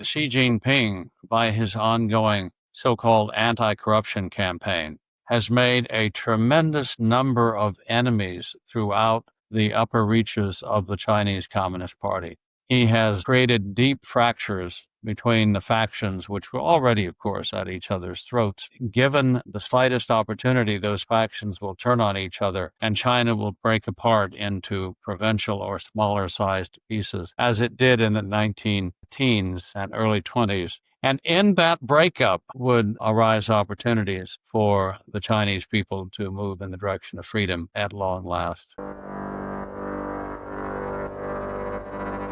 Xi Jinping, by his ongoing so-called anti-corruption campaign, has made a tremendous number of enemies throughout the upper reaches of the Chinese Communist Party. He has created deep fractures between the factions, which were already, of course, at each other's throats. Given the slightest opportunity, those factions will turn on each other, and China will break apart into provincial or smaller sized pieces, as it did in the 19 teens and early 20s. And in that breakup would arise opportunities for the Chinese people to move in the direction of freedom at long last.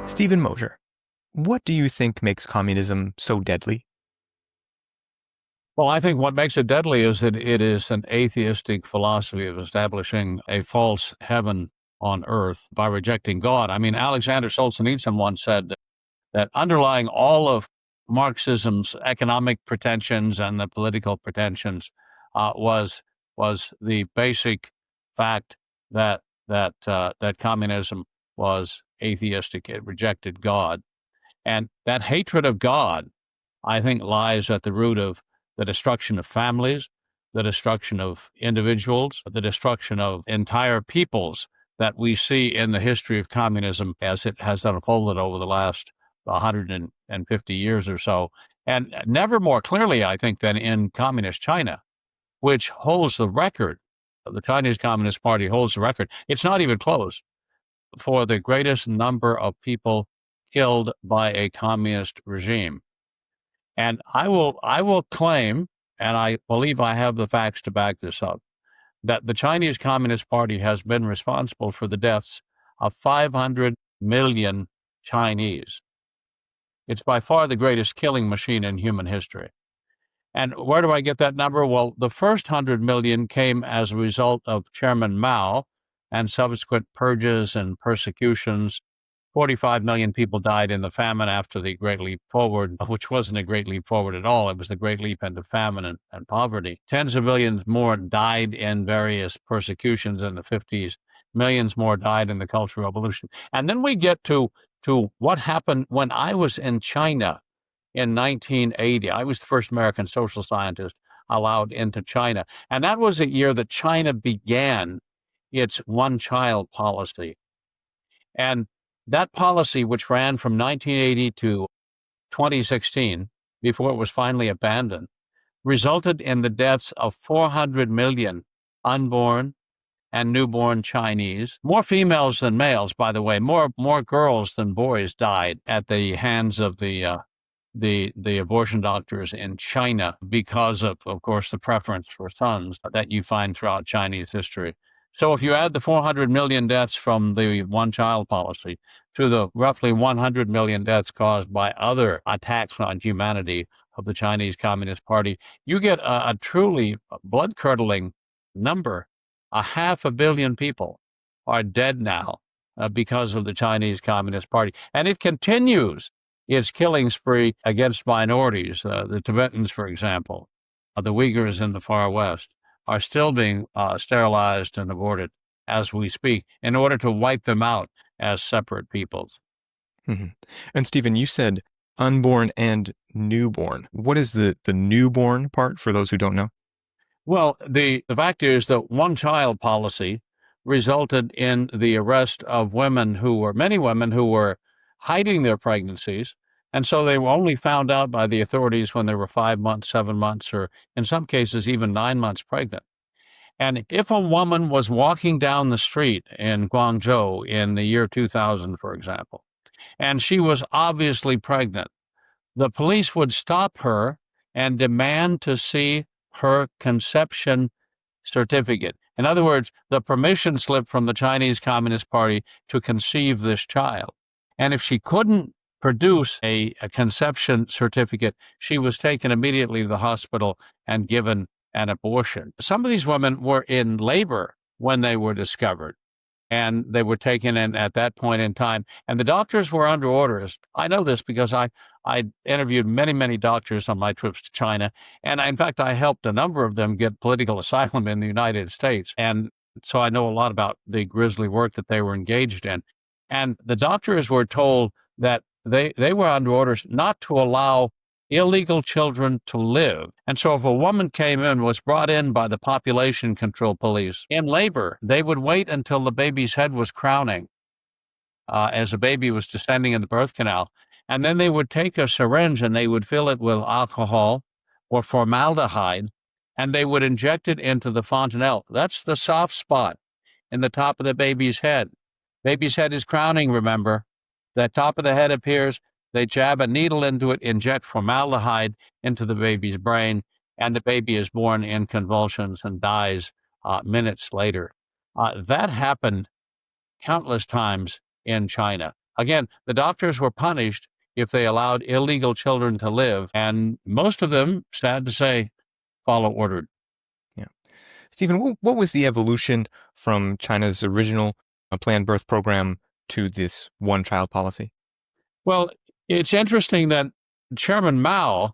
Stephen Mosher, what do you think makes communism so deadly? Well, I think what makes it deadly is that it is an atheistic philosophy of establishing a false heaven on earth by rejecting God. I mean, Alexander Solzhenitsyn once said that underlying all of Marxism's economic pretensions and the political pretensions was the basic fact that communism was atheistic. It rejected God, and that hatred of God, I think, lies at the root of the destruction of families, the destruction of individuals, the destruction of entire peoples that we see in the history of communism as it has unfolded over the last 150 years or so. And never more clearly, I think, than in communist China, which holds the record. The Chinese Communist Party holds the record. It's not even close for the greatest number of people killed by a communist regime. And I will claim, and I believe I have the facts to back this up, that the Chinese Communist Party has been responsible for the deaths of 500 million Chinese. It's by far the greatest killing machine in human history. And where do I get that number? Well, the first 100 million came as a result of Chairman Mao and subsequent purges and persecutions. 45 million people died in the famine after the Great Leap Forward, which wasn't a great leap forward at all. It was the Great Leap into famine and poverty. Tens of millions more died in various persecutions in the 50s. Millions more died in the Cultural Revolution. And then we get to what happened when I was in China in 1980. I was the first American social scientist allowed into China. And that was a year that China began its one-child policy. And that policy, which ran from 1980 to 2016, before it was finally abandoned, resulted in the deaths of 400 million unborn and newborn Chinese. More females than males, by the way. More girls than boys died at the hands of the abortion doctors in China because of course, the preference for sons that you find throughout Chinese history. So if you add the 400 million deaths from the one-child policy to the roughly 100 million deaths caused by other attacks on humanity of the Chinese Communist Party, you get a truly blood-curdling number. 500 million people are dead now because of the Chinese Communist Party. And it continues its killing spree against minorities. The Tibetans, for example, the Uyghurs in the far west, are still being sterilized and aborted as we speak in order to wipe them out as separate peoples. Mm-hmm. And Stephen, you said unborn and newborn. What is the newborn part for those who don't know? Well, the fact is that one-child policy resulted in the arrest of many women who were hiding their pregnancies. And so they were only found out by the authorities when they were 5 months, 7 months, or in some cases, even 9 months pregnant. And if a woman was walking down the street in Guangzhou in the year 2000, for example, and she was obviously pregnant, the police would stop her and demand to see her conception certificate. In other words, the permission slip from the Chinese Communist Party to conceive this child. And if she couldn't produce a conception certificate, she was taken immediately to the hospital and given an abortion. Some of these women were in labor when they were discovered, and they were taken in at that point in time. And the doctors were under orders. I know this because I interviewed many, many doctors on my trips to China. And in fact, I helped a number of them get political asylum in the United States. And so I know a lot about the grisly work that they were engaged in. And the doctors were told that they were under orders not to allow illegal children to live. And so if a woman came in, was brought in by the population control police in labor, they would wait until the baby's head was crowning as the baby was descending in the birth canal. And then they would take a syringe and they would fill it with alcohol or formaldehyde, and they would inject it into the fontanelle. That's the soft spot in the top of the baby's head. Baby's head is crowning, remember. The top of the head appears. They jab a needle into it, inject formaldehyde into the baby's brain, and the baby is born in convulsions and dies minutes later. That happened countless times in China. Again, the doctors were punished if they allowed illegal children to live, and most of them, sad to say, follow ordered. Yeah. Stephen, what was the evolution from China's original planned birth program to this one-child policy? Well, it's interesting that Chairman Mao,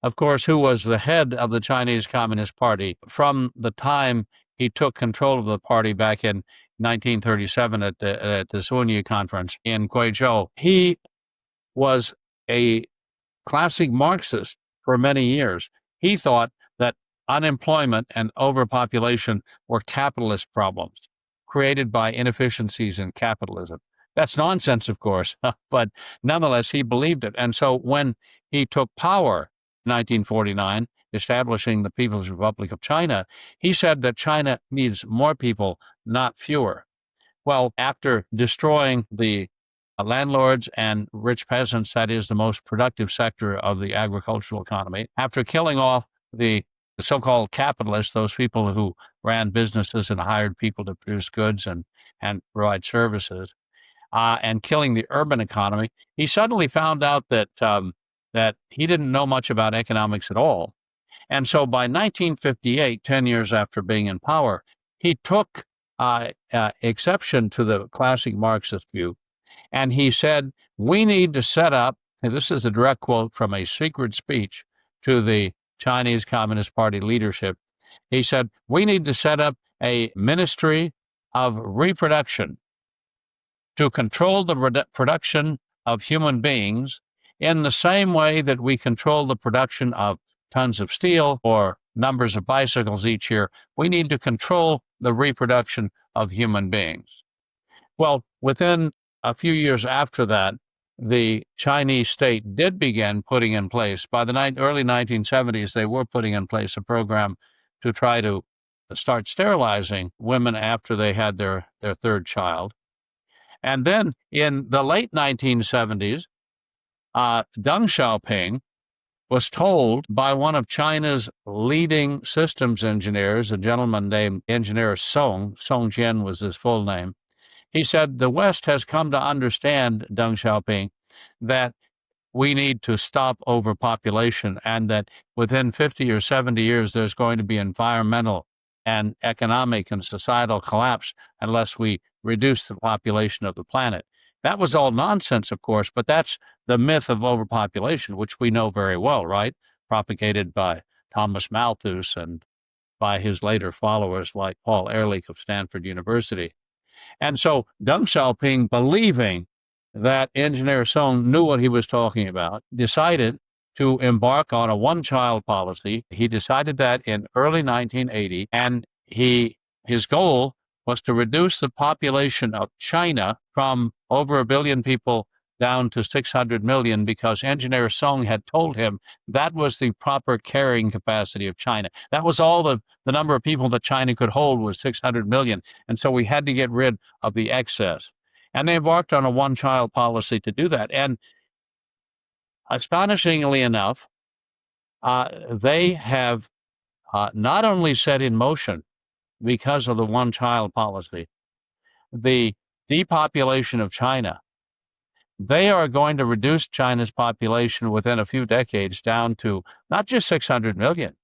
of course, who was the head of the Chinese Communist Party from the time he took control of the party back in 1937 at the Sunyi Conference in Guizhou, he was a classic Marxist for many years. He thought that unemployment and overpopulation were capitalist problems created by inefficiencies in capitalism. That's nonsense, of course, but nonetheless, he believed it. And so when he took power in 1949, establishing the People's Republic of China, he said that China needs more people, not fewer. Well, after destroying the landlords and rich peasants, that is the most productive sector of the agricultural economy, after killing off the so-called capitalists, those people who ran businesses and hired people to produce goods and provide services, and killing the urban economy, he suddenly found out that that he didn't know much about economics at all. And so by 1958, 10 years after being in power, he took exception to the classic Marxist view. And he said, we need to set up, and this is a direct quote from a secret speech to the Chinese Communist Party leadership. He said, we need to set up a ministry of reproduction to control the production of human beings in the same way that we control the production of tons of steel or numbers of bicycles each year. We need to control the reproduction of human beings. Well, within a few years after that, the Chinese state did begin putting in place, by the early 1970s, they were putting in place a program to try to start sterilizing women after they had their third child. And then in the late 1970s, Deng Xiaoping was told by one of China's leading systems engineers, a gentleman named Engineer Song Jian was his full name. He said, the West has come to understand, Deng Xiaoping, that we need to stop overpopulation and that within 50 or 70 years, there's going to be environmental and economic and societal collapse unless we reduce the population of the planet. That was all nonsense, of course, but that's the myth of overpopulation, which we know very well, right? Propagated by Thomas Malthus and by his later followers like Paul Ehrlich of Stanford University. And so Deng Xiaoping, believing that Engineer Song knew what he was talking about, decided to embark on a one-child policy. He decided that in early 1980, and his goal was to reduce the population of China from over 1 billion people down to 600 million because Engineer Song had told him that was the proper carrying capacity of China. That was all the number of people that China could hold was 600 million. And so we had to get rid of the excess. And they embarked on a one-child policy to do that. And astonishingly enough, they have not only set in motion, because of the one-child policy, the depopulation of China. They are going to reduce China's population within a few decades down to not just 600 million.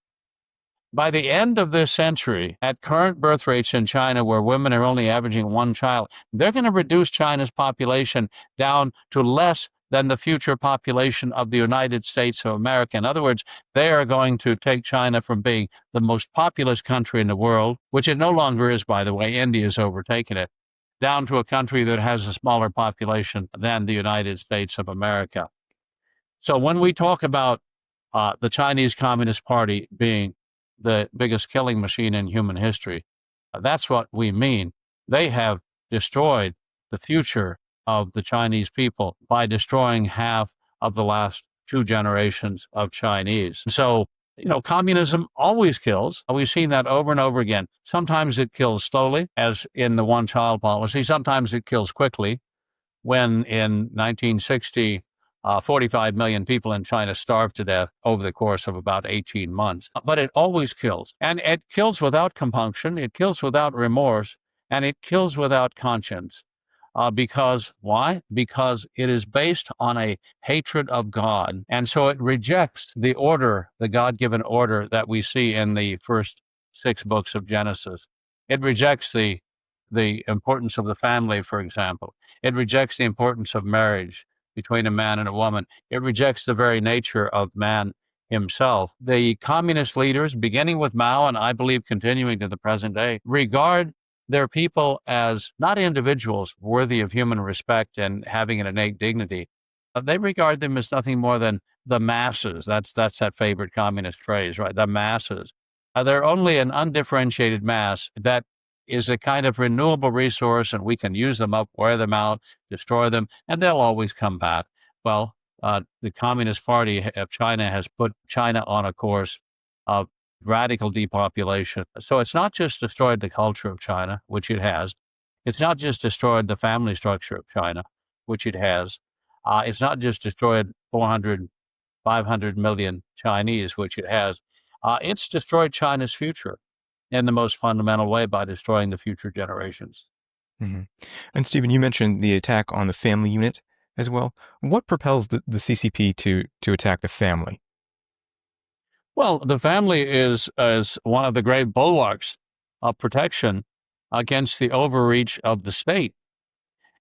By the end of this century, at current birth rates in China, where women are only averaging one child, they're going to reduce China's population down to less than the future population of the United States of America. In other words, they are going to take China from being the most populous country in the world, which it no longer is, by the way. India has overtaken it, down to a country that has a smaller population than the United States of America. So when we talk about the Chinese Communist Party being the biggest killing machine in human history, that's what we mean. They have destroyed the future of the Chinese people by destroying half of the last two generations of Chinese. So, communism always kills. We've seen that over and over again. Sometimes it kills slowly, as in the one-child policy. Sometimes it kills quickly, when in 1960, 45 million people in China starved to death over the course of about 18 months. But it always kills. And it kills without compunction, it kills without remorse, and it kills without conscience. Because why? Because it is based on a hatred of God. And so it rejects the order, the God-given order that we see in the first 6 books of Genesis. It rejects the importance of the family, for example. It rejects the importance of marriage between a man and a woman. It rejects the very nature of man himself. The communist leaders, beginning with Mao and I believe continuing to the present day, regard their people as not individuals worthy of human respect and having an innate dignity. They regard them as nothing more than the masses. That's that favorite communist phrase, right? The masses. They're only an undifferentiated mass that is a kind of renewable resource, and we can use them up, wear them out, destroy them, and they'll always come back. Well, the Communist Party of China has put China on a course of radical depopulation. So it's not just destroyed the culture of China, which it has. It's not just destroyed the family structure of China, which it has. It's not just destroyed 400, 500 million Chinese, which it has. It's destroyed China's future in the most fundamental way by destroying the future generations. Mm-hmm. And Stephen, you mentioned the attack on the family unit as well. What propels the CCP to attack the family? Well, the family is one of the great bulwarks of protection against the overreach of the state.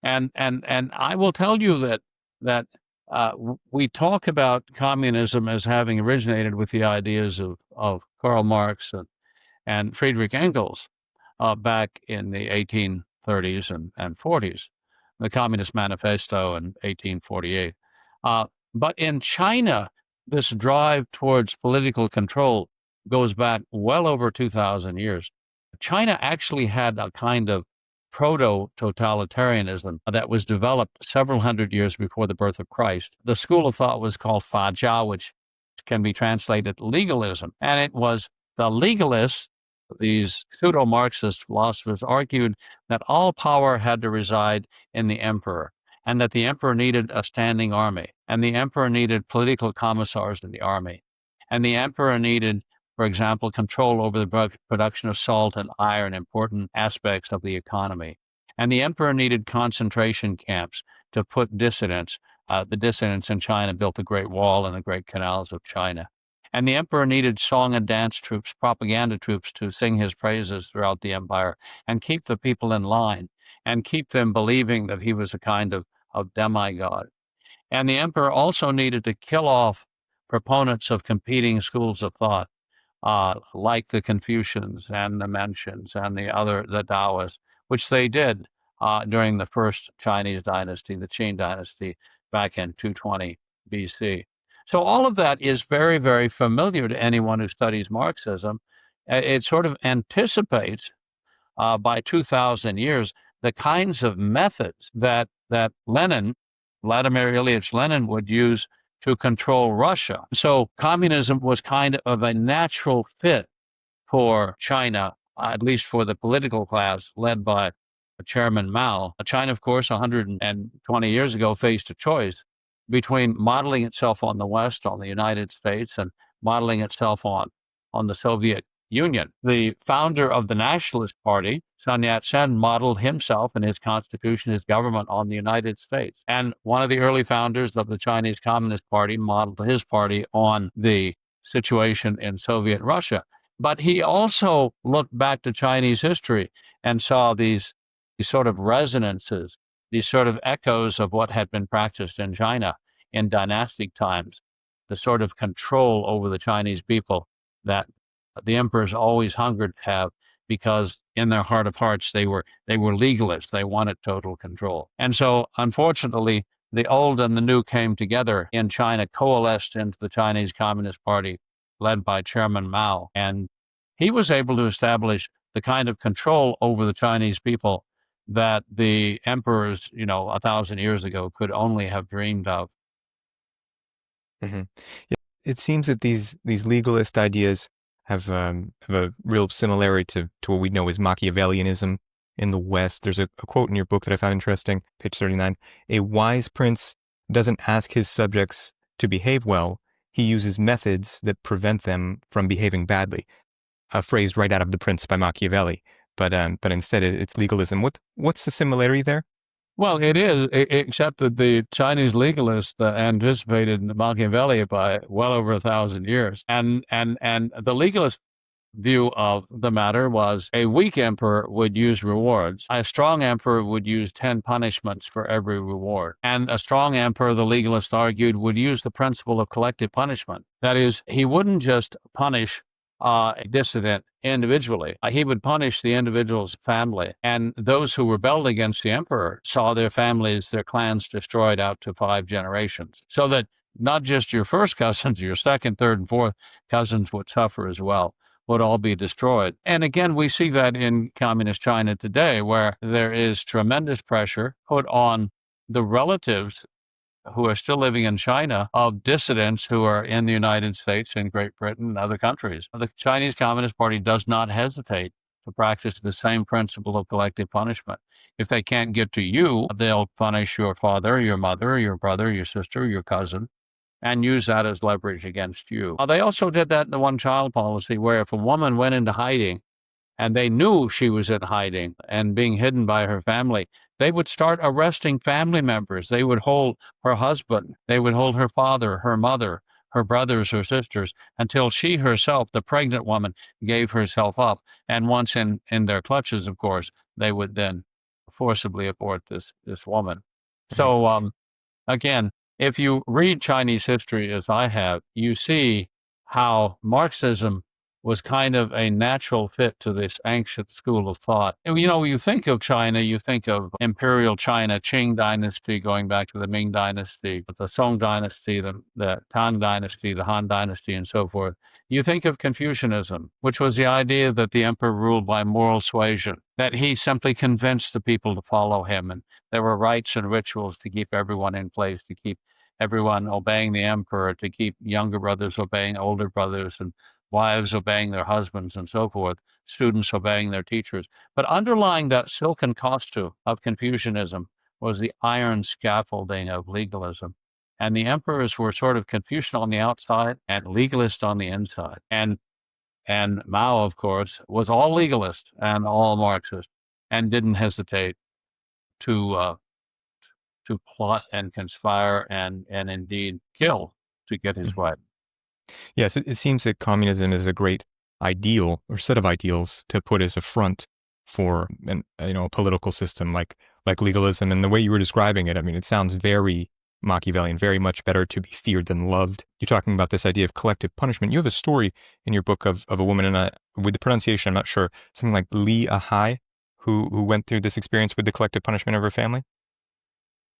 And I will tell you that we talk about communism as having originated with the ideas of Karl Marx and Friedrich Engels back in the 1830s and 40s, the Communist Manifesto in 1848. But in China, this drive towards political control goes back well over 2,000 years. China actually had a kind of proto-totalitarianism that was developed several hundred years before the birth of Christ. The school of thought was called Fajia, which can be translated legalism. And it was the legalists, these pseudo-Marxist philosophers, argued that all power had to reside in the emperor, and that the emperor needed a standing army, and the emperor needed political commissars in the army, and the emperor needed, for example, control over the production of salt and iron, important aspects of the economy. And the emperor needed concentration camps to put dissidents. The dissidents in China built the Great Wall and the Great Canals of China. And the emperor needed song and dance troops, propaganda troops to sing his praises throughout the empire and keep the people in line and keep them believing that he was a kind of demigod. And the emperor also needed to kill off proponents of competing schools of thought, like the Confucians and the Mencians and the Taoists, which they did during the first Chinese dynasty, the Qin dynasty, back in 220 BC. So all of that is very, very familiar to anyone who studies Marxism. It sort of anticipates by 2,000 years the kinds of methods that Vladimir Ilyich Lenin would use to control Russia. So communism was kind of a natural fit for China, at least for the political class led by Chairman Mao. China, of course, 120 years ago faced a choice between modeling itself on the West, on the United States, and modeling itself on the Soviet Union. The founder of the Nationalist Party, Sun Yat-sen, modeled himself and his constitution, his government, on the United States. And one of the early founders of the Chinese Communist Party modeled his party on the situation in Soviet Russia. But he also looked back to Chinese history and saw these sort of resonances, these sort of echoes of what had been practiced in China in dynastic times, the sort of control over the Chinese people that the emperors always hungered to have. because in their heart of hearts, they were legalists. They wanted total control. And so, unfortunately, the old and the new came together in China, coalesced into the Chinese Communist Party led by Chairman Mao. And he was able to establish the kind of control over the Chinese people that the emperors, 1,000 years ago could only have dreamed of. Hmm. Yeah, it seems that these legalist ideas have a real similarity to what we know as Machiavellianism in the West. There's a quote in your book that I found interesting, page 39. A wise prince doesn't ask his subjects to behave well. He uses methods that prevent them from behaving badly. A phrase right out of The Prince by Machiavelli. But instead it's legalism. What's the similarity there? Well, it is, except that the Chinese legalists anticipated Machiavelli by well over 1,000 years, and the legalist view of the matter was a weak emperor would use rewards. A strong emperor would use 10 punishments for every reward. And a strong emperor, the legalist argued, would use the principle of collective punishment. That is, he wouldn't just punish a dissident individually. He would punish the individual's family. And those who rebelled against the emperor saw their families, their clans destroyed out to 5 generations. So that not just your first cousins, your second, third, and fourth cousins would suffer as well, would all be destroyed. And again, we see that in communist China today, where there is tremendous pressure put on the relatives who are still living in China of dissidents who are in the United States and Great Britain and other countries. The Chinese Communist Party does not hesitate to practice the same principle of collective punishment. If they can't get to you, they'll punish your father, your mother, your brother, your sister, your cousin, and use that as leverage against you. They also did that in the one-child policy, where if a woman went into hiding and they knew she was in hiding and being hidden by her family, they would start arresting family members. They would hold her husband, they would hold her father, her mother, her brothers or sisters, until she herself, the pregnant woman, gave herself up. And once in their clutches, of course, they would then forcibly abort this woman. So again, if you read Chinese history as I have, you see how Marxism was kind of a natural fit to this ancient school of thought. You think of China, you think of imperial China, Qing dynasty, going back to the Ming dynasty, the Song dynasty, the Tang dynasty, the Han dynasty, and so forth. You think of Confucianism, which was the idea that the emperor ruled by moral suasion, that he simply convinced the people to follow him, and there were rites and rituals to keep everyone in place, to keep everyone obeying the emperor, to keep younger brothers obeying older brothers, and wives obeying their husbands, and so forth, students obeying their teachers. But underlying that silken costume of Confucianism was the iron scaffolding of legalism. And the emperors were sort of Confucian on the outside and legalist on the inside. And Mao, of course, was all legalist and all Marxist, and didn't hesitate to plot and conspire and indeed kill to get his way. Yes, it seems that communism is a great ideal or set of ideals to put as a front for a political system like legalism. And the way you were describing it, I mean, it sounds very Machiavellian, very much better to be feared than loved. You're talking about this idea of collective punishment. You have a story in your book of a woman, and with the pronunciation, I'm not sure, something like Li Ahai, who went through this experience with the collective punishment of her family.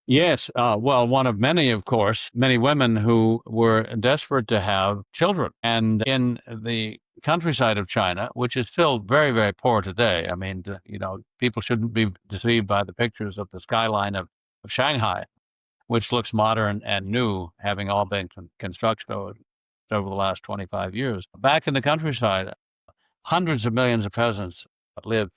Yes. Well, one of many, of course, many women who were desperate to have children. And in the countryside of China, which is still very, very poor today, I mean, people shouldn't be deceived by the pictures of the skyline of Shanghai, which looks modern and new, having all been constructed over the last 25 years. Back in the countryside, hundreds of millions of peasants live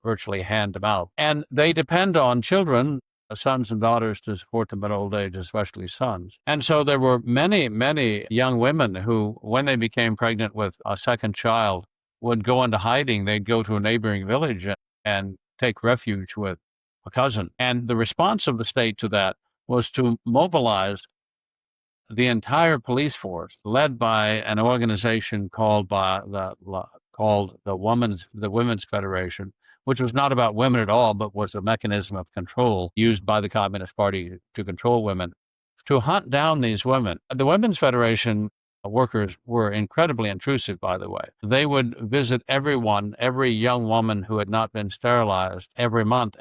virtually hand to mouth. And they depend on children, sons and daughters, to support them in old age, especially sons. And so there were many, many young women who, when they became pregnant with a second child, would go into hiding. They'd go to a neighboring village and take refuge with a cousin. And the response of the state to that was to mobilize the entire police force, led by an organization called the Women's Federation, which was not about women at all, but was a mechanism of control used by the Communist Party to control women, to hunt down these women. The Women's Federation workers were incredibly intrusive, by the way. They would visit everyone, every young woman who had not been sterilized every month,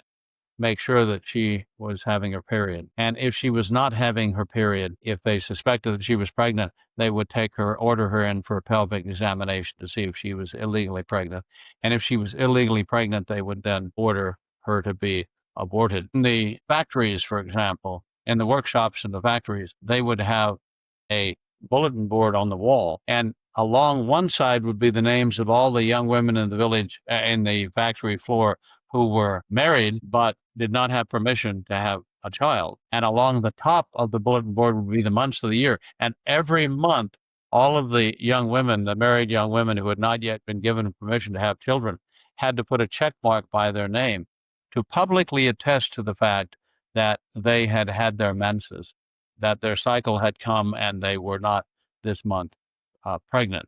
make sure that she was having her period. And if she was not having her period, if they suspected that she was pregnant, they would take her, order her in for a pelvic examination to see if she was illegally pregnant. And if she was illegally pregnant, they would then order her to be aborted. In the factories, for example, in the workshops in the factories, they would have a bulletin board on the wall, and along one side would be the names of all the young women in the village, in the factory floor, who were married but did not have permission to have a child. And along the top of the bulletin board would be the months of the year. And every month, all of the young women, the married young women who had not yet been given permission to have children, had to put a check mark by their name to publicly attest to the fact that they had had their menses, that their cycle had come and they were not this month pregnant.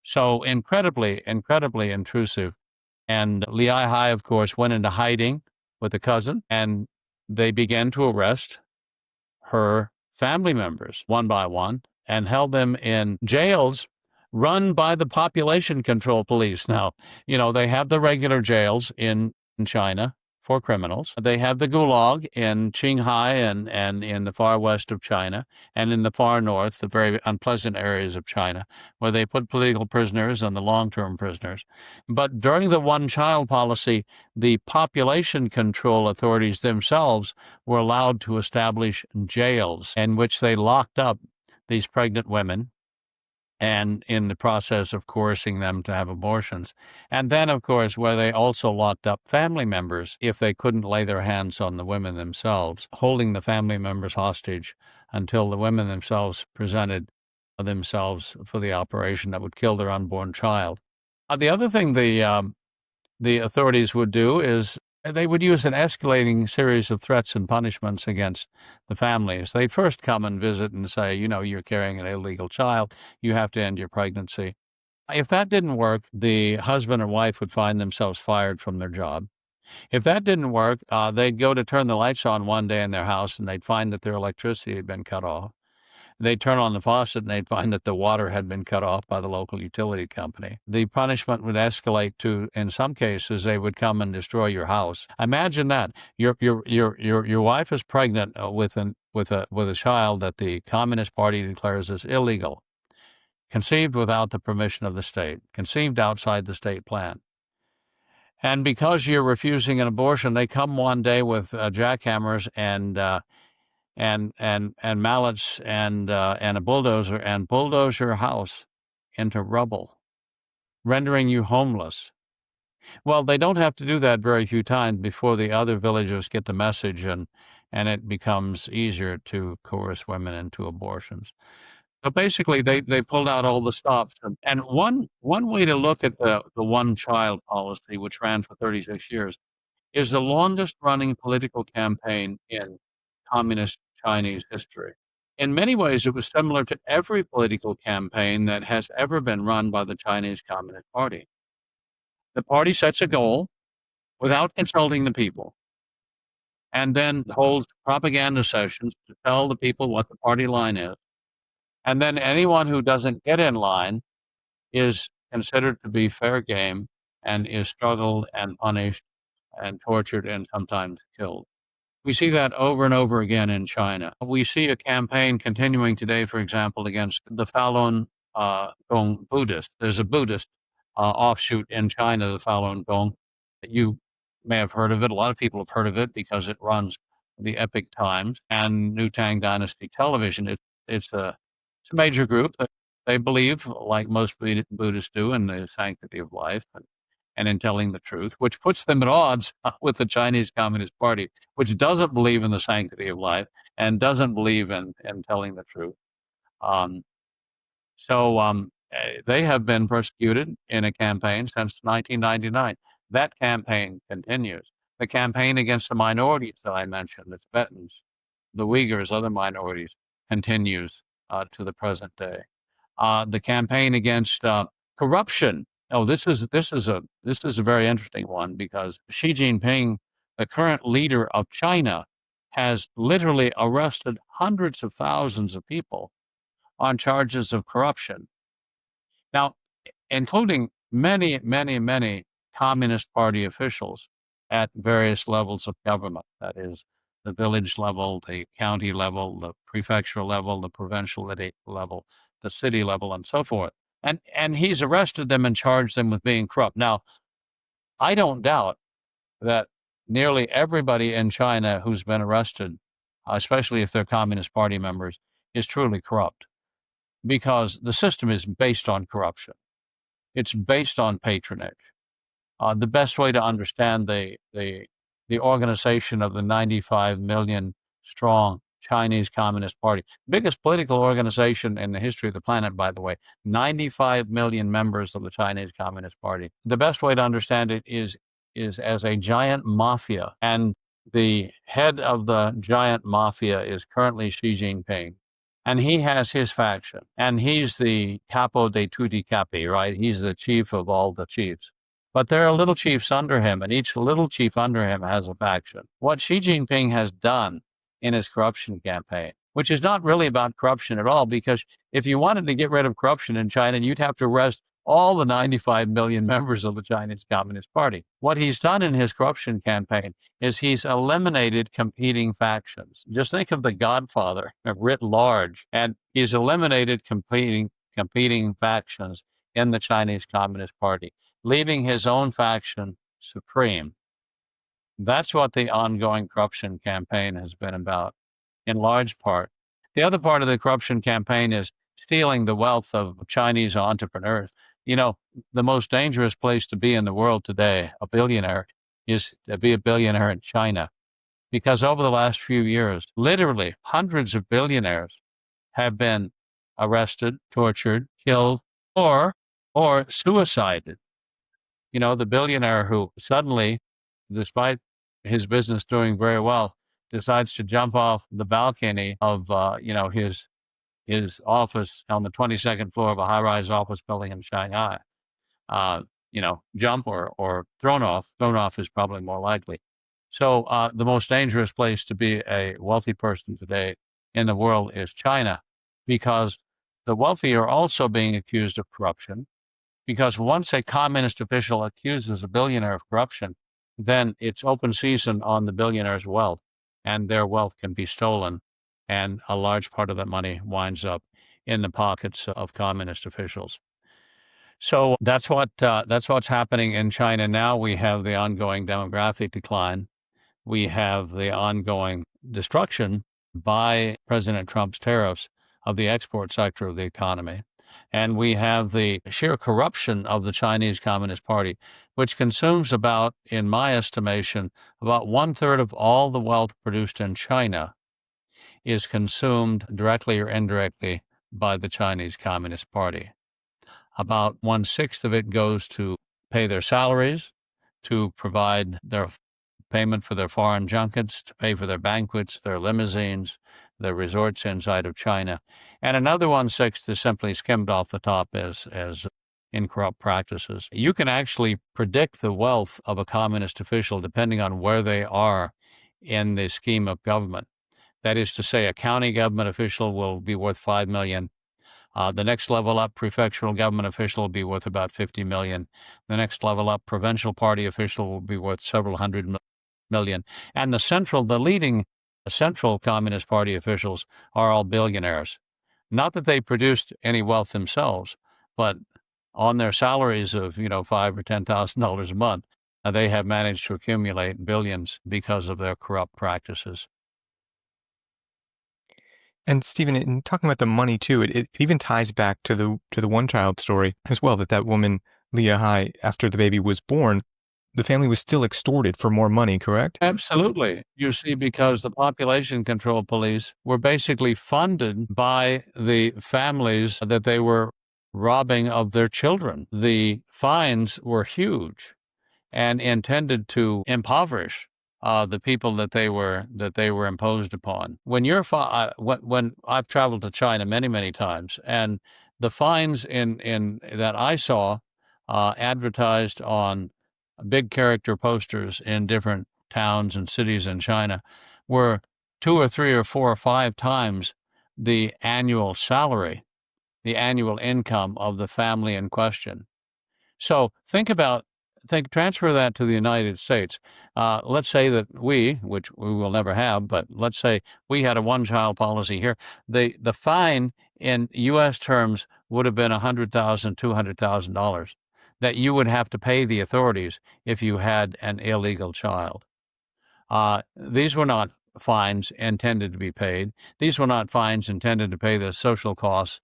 So incredibly, incredibly intrusive. And Li Hai, of course, went into hiding with a cousin, and they began to arrest her family members one by one and held them in jails run by the population control police. Now, they have the regular jails in China for criminals. They have the gulag in Qinghai and in the far west of China and in the far north, the very unpleasant areas of China, where they put political prisoners and the long-term prisoners. But during the one-child policy, the population control authorities themselves were allowed to establish jails in which they locked up these pregnant women, and in the process of coercing them to have abortions. And then, of course, where they also locked up family members if they couldn't lay their hands on the women themselves, holding the family members hostage until the women themselves presented themselves for the operation that would kill their unborn child. The other thing the authorities would do is they would use an escalating series of threats and punishments against the families. They'd first come and visit and say, you're carrying an illegal child. You have to end your pregnancy. If that didn't work, the husband or wife would find themselves fired from their job. If that didn't work, they'd go to turn the lights on one day in their house and they'd find that their electricity had been cut off. They'd turn on the faucet and they'd find that the water had been cut off by the local utility company. The punishment would escalate to, in some cases, they would come and destroy your house. Imagine that your wife is pregnant with a child that the Communist Party declares is illegal, conceived without the permission of the state, conceived outside the state plan. And because you're refusing an abortion, they come one day with jackhammers and mallets and a bulldozer and bulldoze your house into rubble, rendering you homeless. Well, they don't have to do that very few times before the other villagers get the message, and it becomes easier to coerce women into abortions. So basically, they pulled out all the stops. And one way to look at the one-child policy, which ran for 36 years, is the longest running political campaign in communist Chinese history. In many ways, it was similar to every political campaign that has ever been run by the Chinese Communist Party. The party sets a goal without consulting the people and then holds propaganda sessions to tell the people what the party line is. And then anyone who doesn't get in line is considered to be fair game and is struggled and punished and tortured and sometimes killed. We see that over and over again in China. We see a campaign continuing today, for example, against the Falun Gong Buddhists. There's a Buddhist offshoot in China, the Falun Gong. You may have heard of it. A lot of people have heard of it because it runs the Epic Times and New Tang Dynasty Television. It's a major group that they believe, like most Buddhists do, in the sanctity of life and in telling the truth, which puts them at odds with the Chinese Communist Party, which doesn't believe in the sanctity of life and doesn't believe in telling the truth. They have been persecuted in a campaign since 1999. That campaign continues. The campaign against the minorities that I mentioned, the Tibetans, the Uyghurs, other minorities, continues to the present day. The campaign against corruption. Oh, this is a very interesting one because Xi Jinping, the current leader of China, has literally arrested hundreds of thousands of people on charges of corruption. Now, including many, many, many Communist Party officials at various levels of government. That is, the village level, the county level, the prefectural level, the provincial level, the city level, and so forth. And he's arrested them and charged them with being corrupt. Now, I don't doubt that nearly everybody in China who's been arrested, especially if they're Communist Party members, is truly corrupt because the system is based on corruption. It's based on patronage. The best way to understand the organization of the 95 million strong Chinese Communist Party, biggest political organization in the history of the planet, by the way, 95 million members of the Chinese Communist Party. The best way to understand it is as a giant mafia, and the head of the giant mafia is currently Xi Jinping. And he has his faction, and he's the capo de tutti capi, right? He's the chief of all the chiefs. But there are little chiefs under him, and each little chief under him has a faction. What Xi Jinping has done in his corruption campaign, which is not really about corruption at all, because if you wanted to get rid of corruption in China, you'd have to arrest all the 95 million members of the Chinese Communist Party. What he's done in his corruption campaign is he's eliminated competing factions. Just think of the Godfather writ large, and he's eliminated competing factions in the Chinese Communist Party, leaving his own faction supreme. That's what the ongoing corruption campaign has been about, in large part. The other part of the corruption campaign is stealing the wealth of Chinese entrepreneurs. You know, the most dangerous place to be in the world today, a billionaire, is to be a billionaire in China. Because over the last few years, literally hundreds of billionaires have been arrested, tortured, killed, or suicided. You know, the billionaire who suddenly, despite his business doing very well, decides to jump off the balcony of, his office on the 22nd floor of a high-rise office building in Shanghai. Jump or thrown off. Thrown off is probably more likely. So the most dangerous place to be a wealthy person today in the world is China, because the wealthy are also being accused of corruption. Because once a communist official accuses a billionaire of corruption, then it's open season on the billionaire's wealth, and their wealth can be stolen, and a large part of that money winds up in the pockets of communist officials. So that's what's happening in China now. We have the ongoing demographic decline. We have the ongoing destruction by President Trump's tariffs of the export sector of the economy. And we have the sheer corruption of the Chinese Communist Party, which consumes about, in my estimation, about 1/3 of all the wealth produced in China is consumed directly or indirectly by the Chinese Communist Party. About 1/6 of it goes to pay their salaries, to provide their payment for their foreign junkets, to pay for their banquets, their limousines, their resorts inside of China. And another 1/6 is simply skimmed off the top as incorrupt practices. You can actually predict the wealth of a communist official depending on where they are in the scheme of government. That is to say, a county government official will be worth $5 million. The next level up prefectural government official will be worth about $50 million. The next level up provincial party official will be worth several hundred million. And the leading central Communist Party officials are all billionaires. Not that they produced any wealth themselves, but on their salaries of, $5,000 or $10,000 a month, they have managed to accumulate billions because of their corrupt practices. And Stephen, in talking about the money too, it even ties back to the one-child story as well, that woman, Leah Hai, after the baby was born, the family was still extorted for more money, correct? Absolutely. You see, because the population control police were basically funded by the families that they were robbing of their children. The fines were huge and intended to impoverish the people that they were imposed upon. When when I've traveled to China many, many times, and the fines in that I saw advertised on big character posters in different towns and cities in China were 2 or 3 or 4 or 5 times the annual salary the annual income of the family in question. So transfer that to the United States. Let's say that which we will never have, but let's say we had a one-child policy here. The fine in U.S. terms would have been $100,000, $200,000 that you would have to pay the authorities if you had an illegal child. These were not fines intended to be paid. These were not fines intended to pay the social costs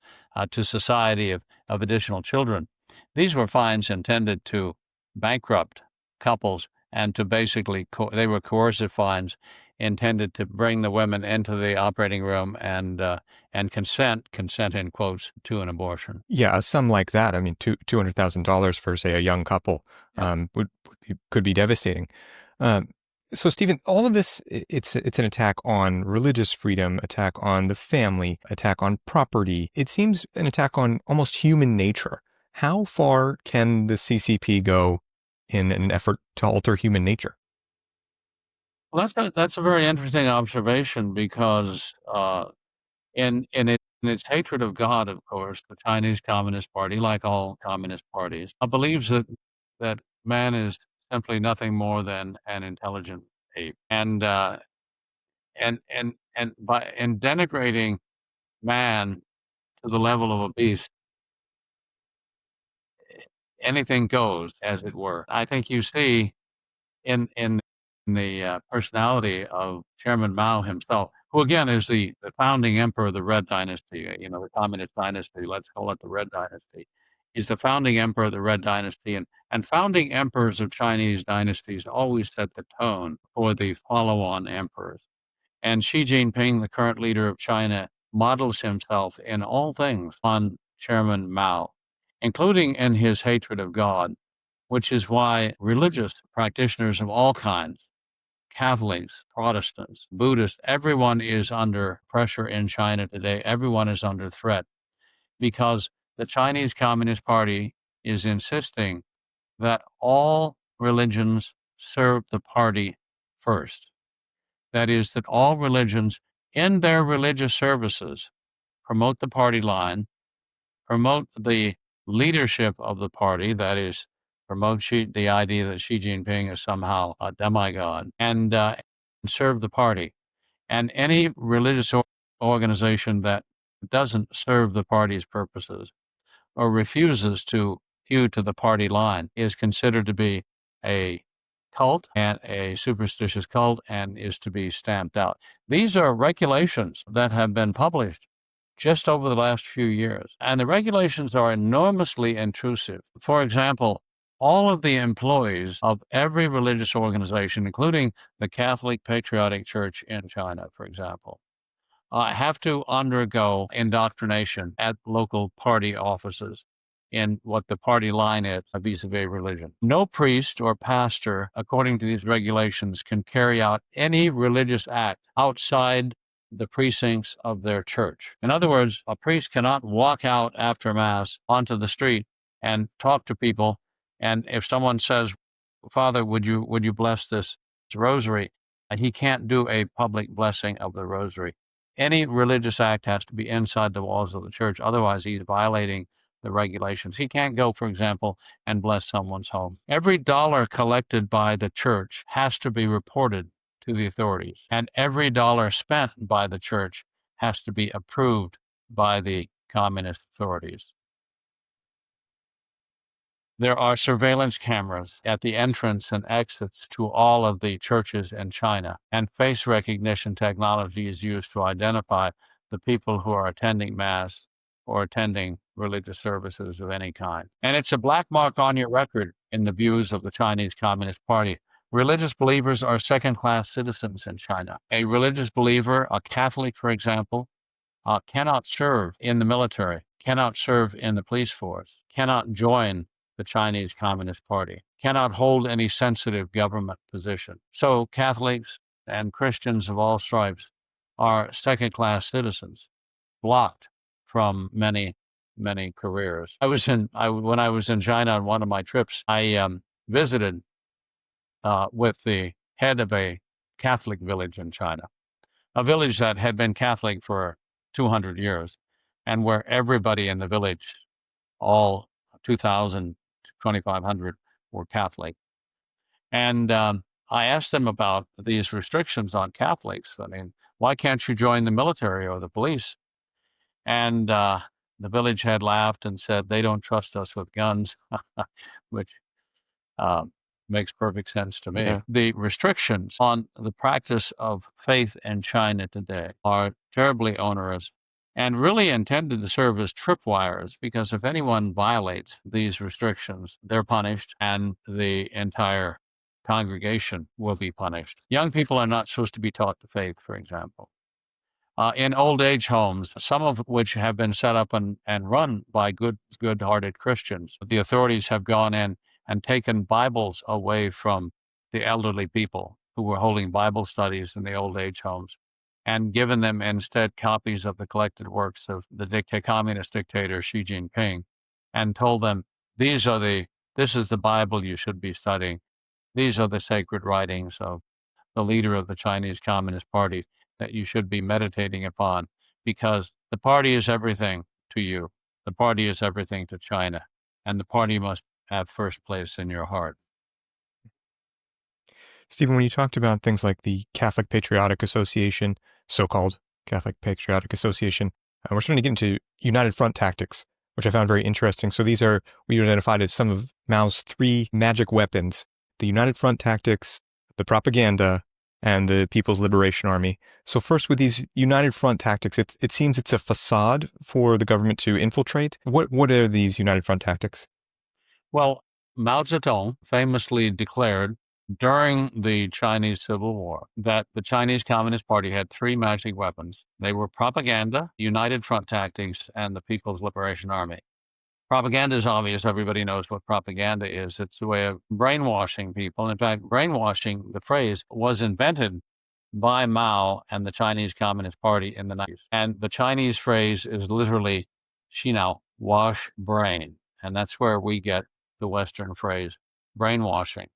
to society of additional children. These were fines intended to bankrupt couples and to basically, they were coercive fines intended to bring the women into the operating room and consent in quotes, to an abortion. Yeah, a sum like that, I mean, $200,000 for, say, a young couple, Yeah. could be devastating. Um, so, Stephen, all of this, it's an attack on religious freedom, attack on the family, attack on property. It seems an attack on almost human nature. How far can the CCP go in an effort to alter human nature? Well, that's a very interesting observation because in its hatred of God, of course, the Chinese Communist Party, like all communist parties, believes that man is simply nothing more than an intelligent ape, and by denigrating man to the level of a beast, anything goes, as it were. I think you see in the personality of Chairman Mao himself, who again is the founding emperor of the Red Dynasty, the Communist Dynasty. Let's call it the Red Dynasty. He's the founding emperor of the Red Dynasty, and founding emperors of Chinese dynasties always set the tone for the follow-on emperors. And Xi Jinping, the current leader of China, models himself in all things on Chairman Mao, including in his hatred of God, which is why religious practitioners of all kinds, Catholics, Protestants, Buddhists, everyone is under pressure in China today. Everyone is under threat because the Chinese Communist Party is insisting that all religions serve the party first. That is, that all religions in their religious services promote the party line, promote the leadership of the party, that is, promote the idea that Xi Jinping is somehow a demigod, and serve the party. And any religious organization that doesn't serve the party's purposes or refuses to hew to the party line is considered to be a cult and a superstitious cult and is to be stamped out. These are regulations that have been published just over the last few years, and the regulations are enormously intrusive. For example, all of the employees of every religious organization, including the Catholic Patriotic Church in China, for example, have to undergo indoctrination at local party offices in what the party line is vis-a-vis religion. No priest or pastor, according to these regulations, can carry out any religious act outside the precincts of their church. In other words, a priest cannot walk out after Mass onto the street and talk to people. And if someone says, "Father, would you bless this rosary?" He can't do a public blessing of the rosary. Any religious act has to be inside the walls of the church. Otherwise, he's violating the regulations. He can't go, for example, and bless someone's home. Every dollar collected by the church has to be reported to the authorities, and every dollar spent by the church has to be approved by the communist authorities. There are surveillance cameras at the entrance and exits to all of the churches in China, and face recognition technology is used to identify the people who are attending Mass or attending religious services of any kind. And it's a black mark on your record in the views of the Chinese Communist Party. Religious believers are second-class citizens in China. A religious believer, a Catholic, for example, cannot serve in the military, cannot serve in the police force, cannot join the Chinese Communist Party, cannot hold any sensitive government position. So Catholics and Christians of all stripes are second-class citizens, blocked from many, many careers. When I was in China on one of my trips, I visited with the head of a Catholic village in China, a village that had been Catholic for 200 years. and where everybody in the village, all 2,000 to 2,500, were Catholic. And I asked them about these restrictions on Catholics. I mean, why can't you join the military or the police? And the village had laughed and said, they don't trust us with guns, which uh, makes perfect sense to me. Yeah. The restrictions on the practice of faith in China today are terribly onerous and really intended to serve as tripwires, because if anyone violates these restrictions, they're punished and the entire congregation will be punished. Young people are not supposed to be taught the faith, for example. In old age homes, some of which have been set up and run by good-hearted Christians. The authorities have gone in and taken Bibles away from the elderly people who were holding Bible studies in the old age homes and given them instead copies of the collected works of the communist dictator Xi Jinping, and told them, this is the Bible you should be studying. These are the sacred writings of the leader of the Chinese Communist Party that you should be meditating upon, because the party is everything to you. The party is everything to China, and the party must have first place in your heart. Stephen, when you talked about things like the Catholic Patriotic Association, so-called Catholic Patriotic Association, we're starting to get into United Front tactics, which I found very interesting. So these are, we identified as some of Mao's 3 magic weapons: the United Front tactics, the propaganda, and the People's Liberation Army. So first, with these United Front tactics, it seems it's a facade for the government to infiltrate. What are these United Front tactics? Well, Mao Zedong famously declared during the Chinese Civil War that the Chinese Communist Party had 3 magic weapons. They were propaganda, United Front tactics, and the People's Liberation Army. Propaganda is obvious. Everybody knows what propaganda is. It's a way of brainwashing people. In fact, brainwashing, the phrase, was invented by Mao and the Chinese Communist Party in the 90s. And the Chinese phrase is literally, "Xinao, wash brain." And that's where we get the Western phrase, brainwashing.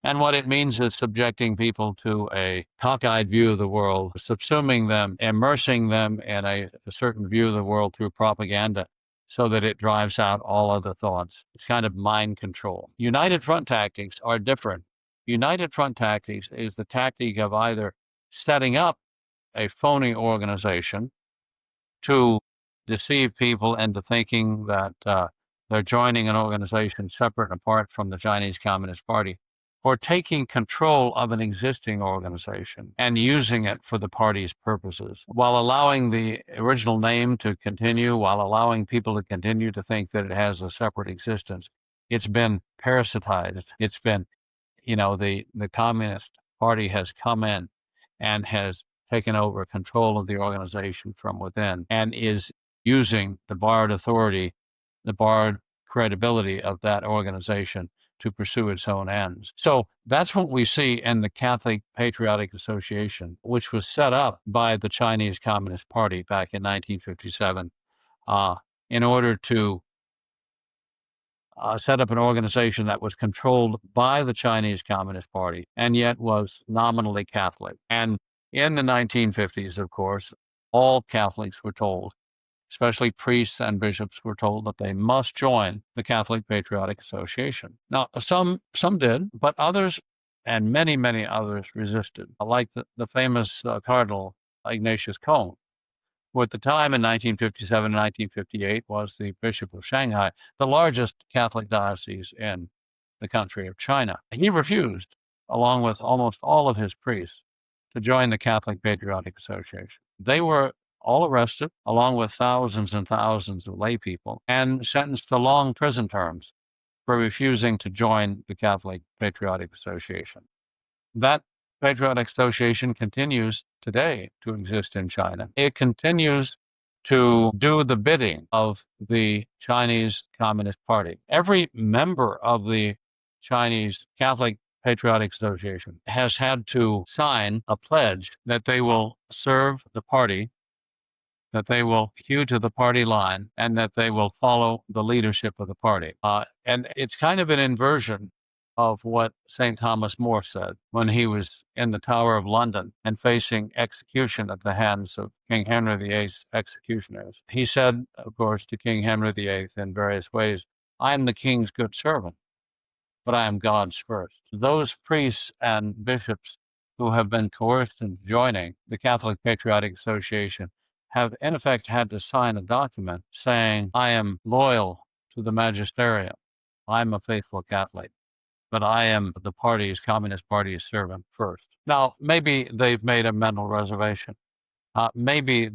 And what it means is subjecting people to a cockeyed view of the world, subsuming them, immersing them in a certain view of the world through propaganda, so that it drives out all other thoughts. It's kind of mind control. United Front tactics are different. United Front tactics is the tactic of either setting up a phony organization to deceive people into thinking that they're joining an organization separate and apart from the Chinese Communist Party, or taking control of an existing organization and using it for the party's purposes, while allowing the original name to continue, while allowing people to continue to think that it has a separate existence. It's been parasitized. It's been, the Communist Party has come in and has taken over control of the organization from within, and is using the borrowed authority, the borrowed credibility of that organization to pursue its own ends. So that's what we see in the Catholic Patriotic Association, which was set up by the Chinese Communist Party back in 1957 in order to set up an organization that was controlled by the Chinese Communist Party and yet was nominally Catholic. And in the 1950s, of course, all Catholics were told, especially priests and bishops, were told that they must join the Catholic Patriotic Association. Now, some did, but others, and many, many others, resisted, like the famous Cardinal Ignatius Cone, who at the time in 1957 and 1958 was the Bishop of Shanghai, the largest Catholic diocese in the country of China. He refused, along with almost all of his priests, to join the Catholic Patriotic Association. They were all arrested, along with thousands and thousands of lay people, and sentenced to long prison terms for refusing to join the Catholic Patriotic Association. That Patriotic Association continues today to exist in China. It continues to do the bidding of the Chinese Communist Party. Every member of the Chinese Catholic Patriotic Association has had to sign a pledge that they will serve the party, that they will hew to the party line, and that they will follow the leadership of the party. And it's kind of an inversion of what St. Thomas More said when he was in the Tower of London and facing execution at the hands of King Henry VIII's executioners. He said, of course, to King Henry VIII in various ways, I am the king's good servant, but I am God's first. Those priests and bishops who have been coerced into joining the Catholic Patriotic Association have, in effect, had to sign a document saying, I am loyal to the magisterium. I'm a faithful Catholic, but I am the Communist Party's servant first. Now, maybe they've made a mental reservation. Maybe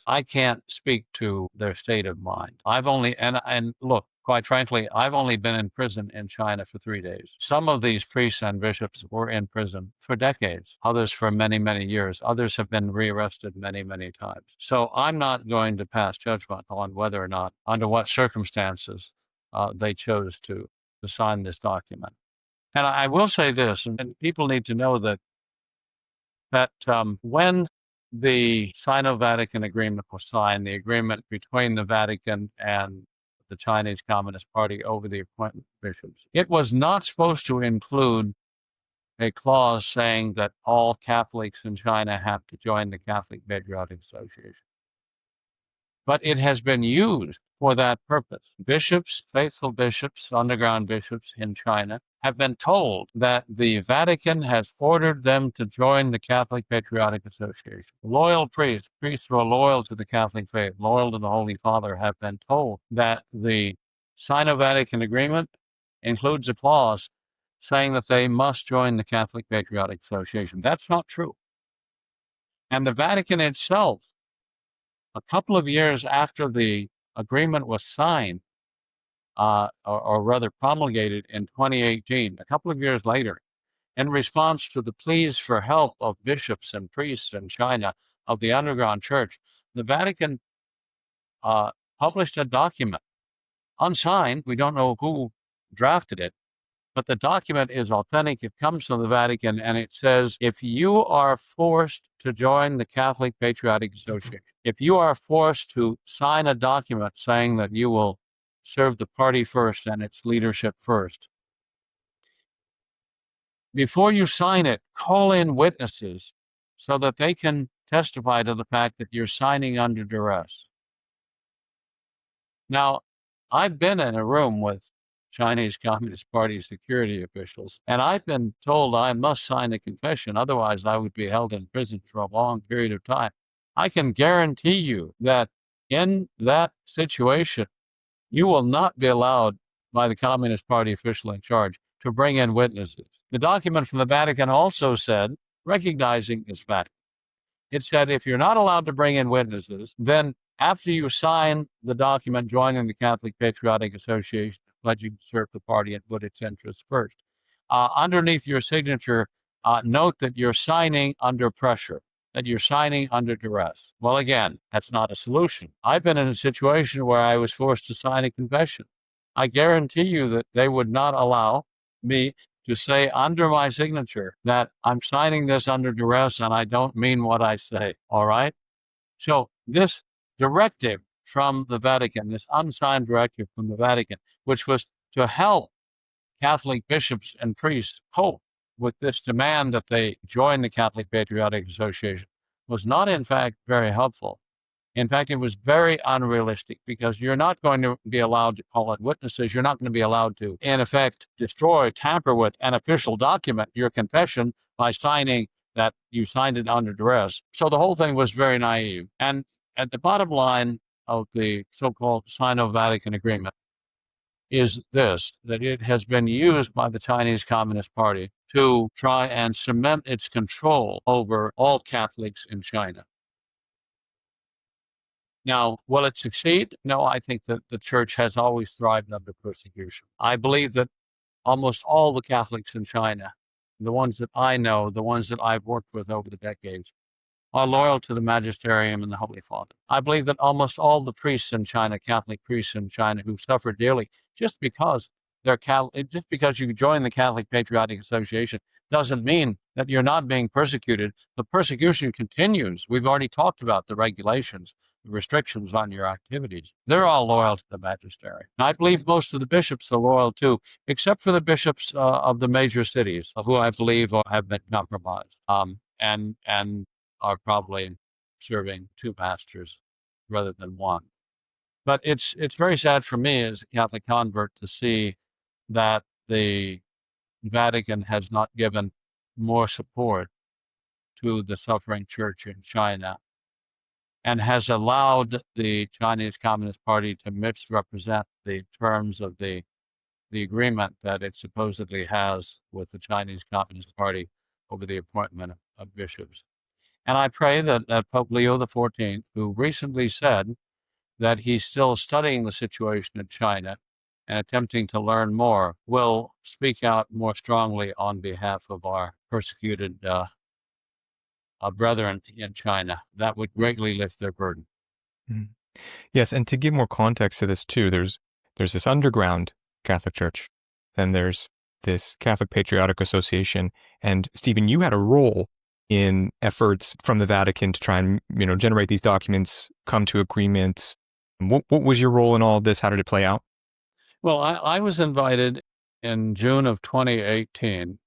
I can't speak to their state of mind. And look, quite frankly, I've only been in prison in China for 3 days. Some of these priests and bishops were in prison for decades, others for many, many years. Others have been rearrested many, many times. So I'm not going to pass judgment on whether or not, under what circumstances, they chose to sign this document. And I will say this, and people need to know that when the Sino-Vatican Agreement was signed, the agreement between the Vatican and the Chinese Communist Party over the appointment of bishops, it was not supposed to include a clause saying that all Catholics in China have to join the Catholic Patriotic Association. But it has been used for that purpose. Bishops, faithful bishops, underground bishops in China, have been told that the Vatican has ordered them to join the Catholic Patriotic Association. Loyal priests who are loyal to the Catholic faith, loyal to the Holy Father, have been told that the Sino-Vatican Agreement includes a clause saying that they must join the Catholic Patriotic Association. That's not true. And the Vatican itself, a couple of years after the agreement was signed, or rather promulgated in 2018, a couple of years later, in response to the pleas for help of bishops and priests in China of the underground church, the Vatican published a document, unsigned. We don't know who drafted it, but the document is authentic. It comes from the Vatican, and it says, if you are forced to join the Catholic Patriotic Association, if you are forced to sign a document saying that you will serve the party first and its leadership first, before you sign it, call in witnesses so that they can testify to the fact that you're signing under duress. Now, I've been in a room with Chinese Communist Party security officials, and I've been told I must sign a confession, otherwise I would be held in prison for a long period of time. I can guarantee you that in that situation, you will not be allowed by the Communist Party official in charge to bring in witnesses. The document from the Vatican also said, recognizing this fact, it said if you're not allowed to bring in witnesses, then after you sign the document joining the Catholic Patriotic Association, pledging to serve the party and put its interests first, underneath your signature, note that you're signing under pressure, that you're signing under duress. Well, again, that's not a solution. I've been in a situation where I was forced to sign a confession. I guarantee you that they would not allow me to say under my signature that I'm signing this under duress and I don't mean what I say, all right? So this directive from the Vatican, this unsigned directive from the Vatican, which was to help Catholic bishops and priests cope with this demand that they join the Catholic Patriotic Association, was not in fact very helpful. In fact, it was very unrealistic because you're not going to be allowed to call in witnesses. You're not going to be allowed to, in effect, destroy, tamper with an official document, your confession, by signing that you signed it under duress. So the whole thing was very naive. And at the bottom line of the so-called Sino-Vatican Agreement is this, that it has been used by the Chinese Communist Party to try and cement its control over all Catholics in China. Now, will it succeed? No, I think that the church has always thrived under persecution. I believe that almost all the Catholics in China, the ones that I know, the ones that I've worked with over the decades, are loyal to the magisterium and the Holy Father. I believe that almost all the priests in China, Catholic priests in China, who suffer daily just because they're Catholic, just because you join the Catholic Patriotic Association doesn't mean that you're not being persecuted. The persecution continues. We've already talked about the regulations. restrictions on your activities. They're all loyal to the magistrate. And I believe most of the bishops are loyal too, except for the bishops of the major cities, who I believe have been compromised, and are probably serving two masters rather than one. But it's very sad for me as a Catholic convert to see that the Vatican has not given more support to the suffering church in China and has allowed the Chinese Communist Party to misrepresent the terms of the agreement that it supposedly has with the Chinese Communist Party over the appointment of bishops. And I pray that Pope Leo XIV, who recently said that he's still studying the situation in China and attempting to learn more, will speak out more strongly on behalf of our persecuted brethren in China. That would greatly lift their burden. Mhm. Yes, and to give more context to this too, there's this underground Catholic Church, then there's this Catholic Patriotic Association, and Stephen, you had a role in efforts from the Vatican to try and generate these documents, come to agreements. What was your role in all of this? How did it play out? Well, I was invited in June of 2018,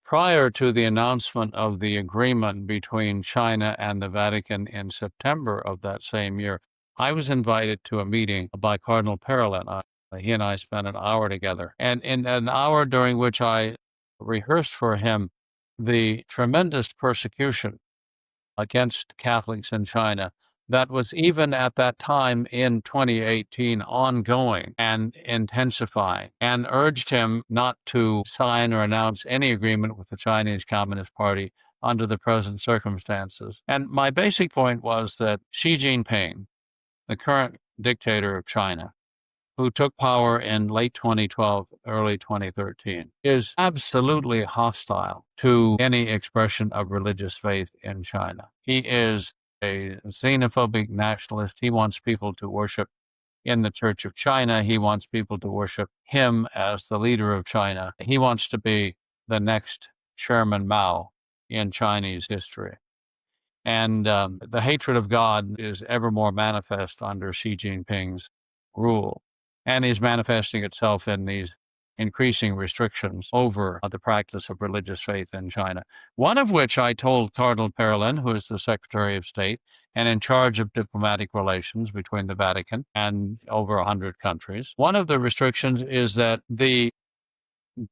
prior to the announcement of the agreement between China and the Vatican in September of that same year. I was invited to a meeting by Cardinal Parolin. He and I spent an hour together, and in an hour during which I rehearsed for him the tremendous persecution against Catholics in China that was even at that time in 2018 ongoing and intensifying, and urged him not to sign or announce any agreement with the Chinese Communist Party under the present circumstances. And my basic point was that Xi Jinping, the current dictator of China, who took power in late 2012, early 2013, is absolutely hostile to any expression of religious faith in China. He is a xenophobic nationalist. He wants people to worship in the Church of China. He wants people to worship him as the leader of China. He wants to be the next Chairman Mao in Chinese history. And the hatred of God is ever more manifest under Xi Jinping's rule, and is manifesting itself in these increasing restrictions over the practice of religious faith in China. One of which I told Cardinal Parolin, who is the Secretary of State and in charge of diplomatic relations between the Vatican and over 100 countries. One of the restrictions is that the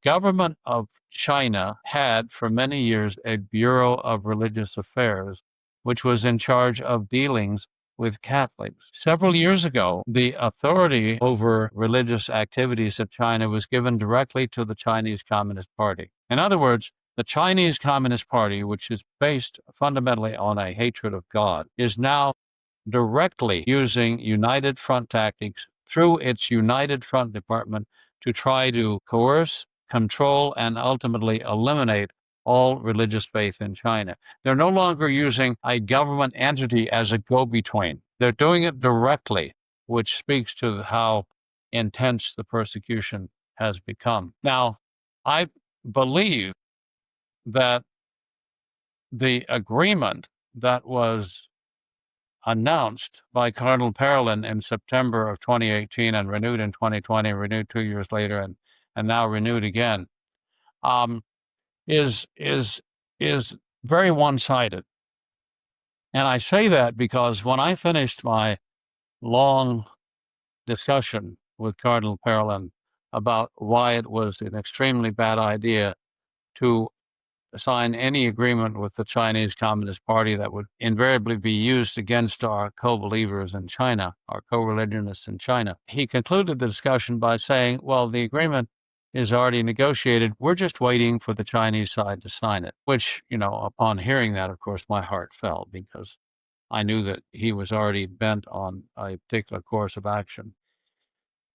government of China had for many years a Bureau of Religious Affairs, which was in charge of dealings with Catholics. Several years ago, the authority over religious activities of China was given directly to the Chinese Communist Party. In other words, the Chinese Communist Party, which is based fundamentally on a hatred of God, is now directly using United Front tactics through its United Front Department to try to coerce, control, and ultimately eliminate all religious faith in China. They're no longer using a government entity as a go-between. They're doing it directly, which speaks to how intense the persecution has become. Now, I believe that the agreement that was announced by Cardinal Parolin in September of 2018 and renewed in 2020, renewed 2 years later, and now renewed again, um, is very one-sided. And I say that because when I finished my long discussion with Cardinal Parolin about why it was an extremely bad idea to sign any agreement with the Chinese Communist Party that would invariably be used against our co-believers in China, our co-religionists in China. He concluded the discussion by saying, well, the agreement is already negotiated. We're just waiting for the Chinese side to sign it, which, upon hearing that, of course, my heart fell because I knew that he was already bent on a particular course of action.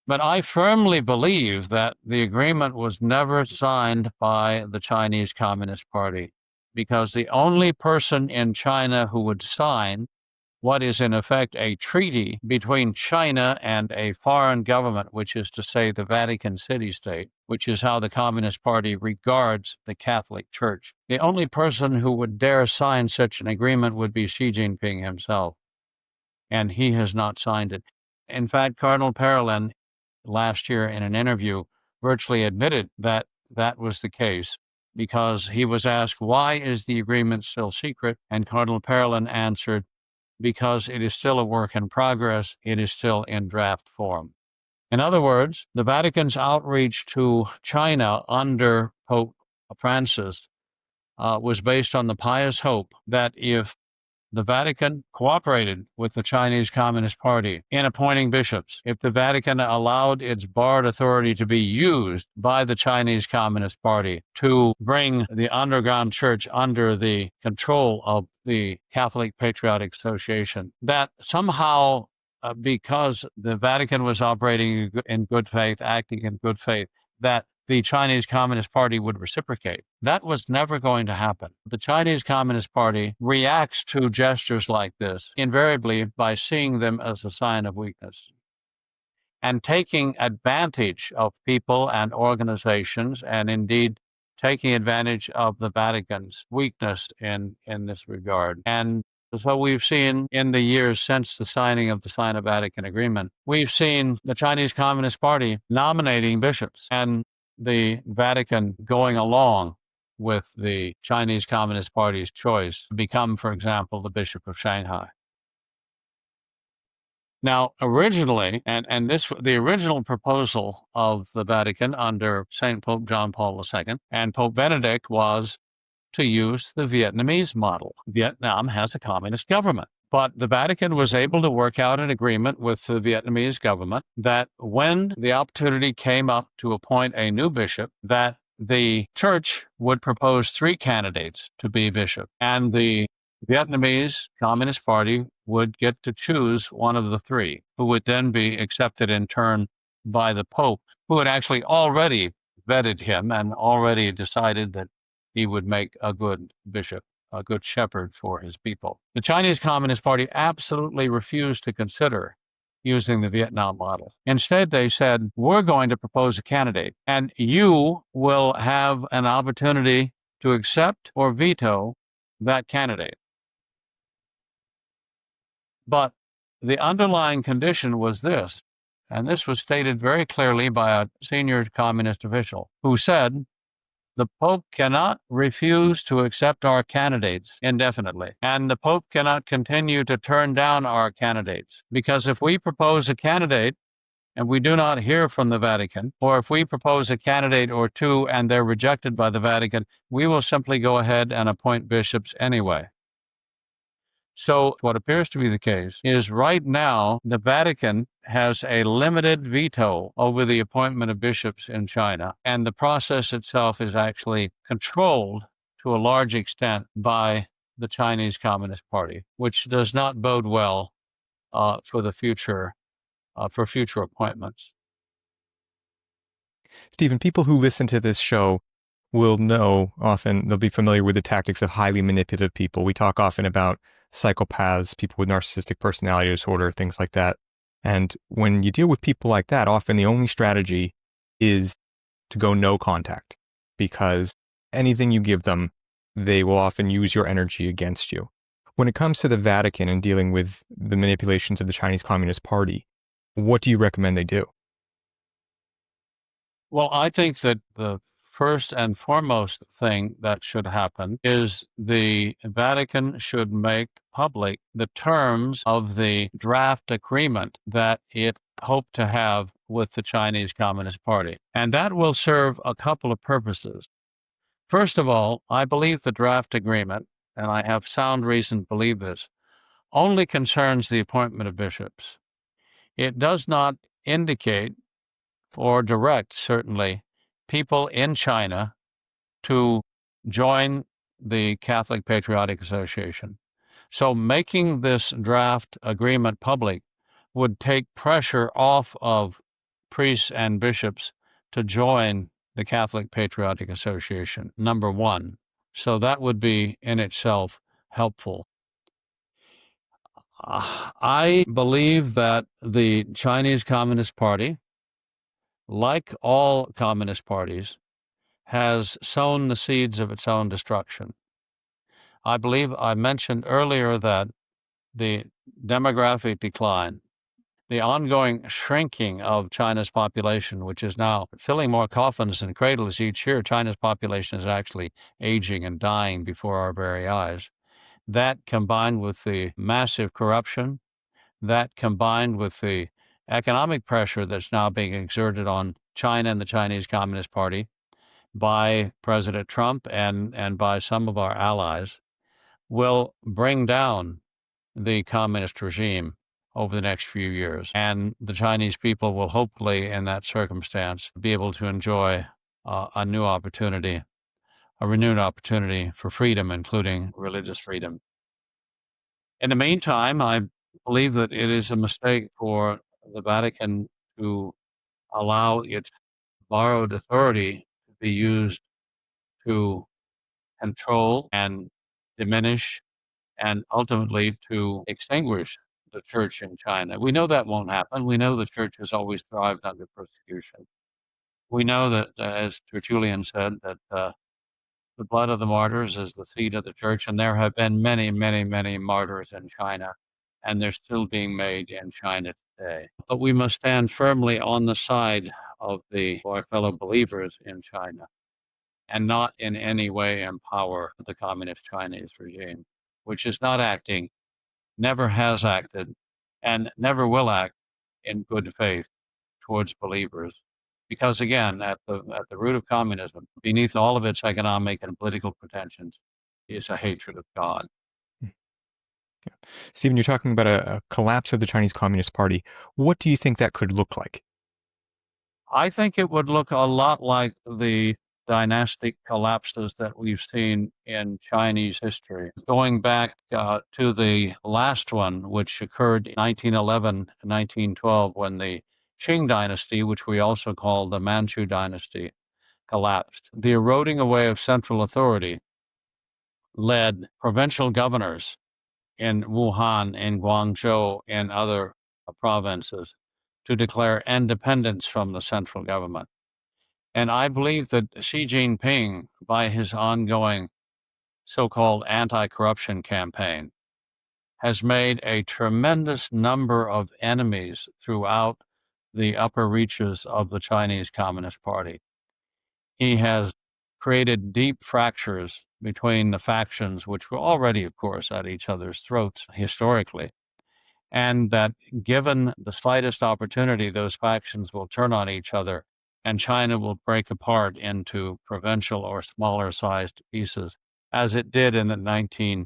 But I firmly believe that the agreement was never signed by the Chinese Communist Party because the only person in China who would sign what is in effect a treaty between China and a foreign government, which is to say the Vatican city-state, which is how the Communist Party regards the Catholic Church. The only person who would dare sign such an agreement would be Xi Jinping himself. and he has not signed it. In fact, Cardinal Parolin last year in an interview virtually admitted that that was the case because he was asked, why is the agreement still secret? And Cardinal Parolin answered, because it is still a work in progress, it is still in draft form. In other words, the Vatican's outreach to China under Pope Francis was based on the pious hope that if the Vatican cooperated with the Chinese Communist Party in appointing bishops, if the Vatican allowed its barred authority to be used by the Chinese Communist Party to bring the underground church under the control of the Catholic Patriotic Association, that somehow, because the Vatican was operating in good faith, acting in good faith, that the Chinese Communist Party would reciprocate. That was never going to happen. The Chinese Communist Party reacts to gestures like this invariably by seeing them as a sign of weakness and taking advantage of people and organizations, and indeed taking advantage of the Vatican's weakness in this regard. And so we've seen in the years since the signing of the Sino-Vatican Agreement, we've seen the Chinese Communist Party nominating bishops and the Vatican going along with the Chinese Communist Party's choice to become, for example, the Bishop of Shanghai. Now, originally, the original proposal of the Vatican under St. Pope John Paul II and Pope Benedict was to use the Vietnamese model. Vietnam has a communist government. But the Vatican was able to work out an agreement with the Vietnamese government that when the opportunity came up to appoint a new bishop, that the church would propose 3 candidates to be bishop, and the Vietnamese Communist Party would get to choose one of the 3, who would then be accepted in turn by the Pope, who had actually already vetted him and already decided that he would make a good bishop, a good shepherd for his people. The Chinese Communist Party absolutely refused to consider using the Vietnam model. Instead, they said, we're going to propose a candidate, and you will have an opportunity to accept or veto that candidate. But the underlying condition was this, and this was stated very clearly by a senior communist official who said, the Pope cannot refuse to accept our candidates indefinitely, and the Pope cannot continue to turn down our candidates, because if we propose a candidate and we do not hear from the Vatican, or if we propose a candidate or 2 and they're rejected by the Vatican, we will simply go ahead and appoint bishops anyway. So what appears to be the case is right now, the Vatican has a limited veto over the appointment of bishops in China, and the process itself is actually controlled to a large extent by the Chinese Communist Party, which does not bode well for the future, for future appointments. Stephen, people who listen to this show will know often, they'll be familiar with the tactics of highly manipulative people. We talk often about psychopaths, people with narcissistic personality disorder, things like that. And when you deal with people like that, often the only strategy is to go no contact, because anything you give them, they will often use your energy against you. When it comes to the Vatican and dealing with the manipulations of the Chinese Communist Party, what do you recommend they do? Well, I think that the first and foremost thing that should happen is the Vatican should make public the terms of the draft agreement that it hoped to have with the Chinese Communist Party. And that will serve a couple of purposes. First of all, I believe the draft agreement, and I have sound reason to believe this, only concerns the appointment of bishops. It does not indicate or direct, certainly, people in China to join the Catholic Patriotic Association. So making this draft agreement public would take pressure off of priests and bishops to join the Catholic Patriotic Association, number one. So that would be in itself helpful. I believe that the Chinese Communist Party, like all communist parties, has sown the seeds of its own destruction. I believe I mentioned earlier that the demographic decline, the ongoing shrinking of China's population, which is now filling more coffins than cradles each year. China's population is actually aging and dying before our very eyes. That combined with the massive corruption, that combined with the economic pressure that's now being exerted on China and the Chinese Communist Party by President Trump and by some of our allies, will bring down the communist regime over the next few years. And the Chinese people will hopefully, in that circumstance, be able to enjoy a new opportunity, a renewed opportunity for freedom, including religious freedom. In the meantime, I believe that it is a mistake for the Vatican to allow its borrowed authority to be used to control and diminish and ultimately to extinguish the church in China. We know that won't happen. We know the church has always thrived under persecution. We know that, as Tertullian said, that the blood of the martyrs is the seed of the church, and there have been many, many, many martyrs in China, and they're still being made in China today. But we must stand firmly on the side of our fellow believers in China and not in any way empower the communist Chinese regime, which is not acting, never has acted, and never will act in good faith towards believers. Because again, at the root of communism, beneath all of its economic and political pretensions, is a hatred of God. Stephen, you're talking about a collapse of the Chinese Communist Party. What do you think that could look like? I think it would look a lot like the dynastic collapses that we've seen in Chinese history. Going back to the last one, which occurred in 1911 1912, when the Qing dynasty, which we also call the Manchu dynasty, collapsed. The eroding away of central authority led provincial governors in Wuhan, in Guangzhou, and other provinces to declare independence from the central government. And I believe that Xi Jinping, by his ongoing so-called anti-corruption campaign, has made a tremendous number of enemies throughout the upper reaches of the Chinese Communist Party. He has created deep fractures between the factions, which were already, of course, at each other's throats historically, and that given the slightest opportunity, those factions will turn on each other and China will break apart into provincial or smaller sized pieces, as it did in the 19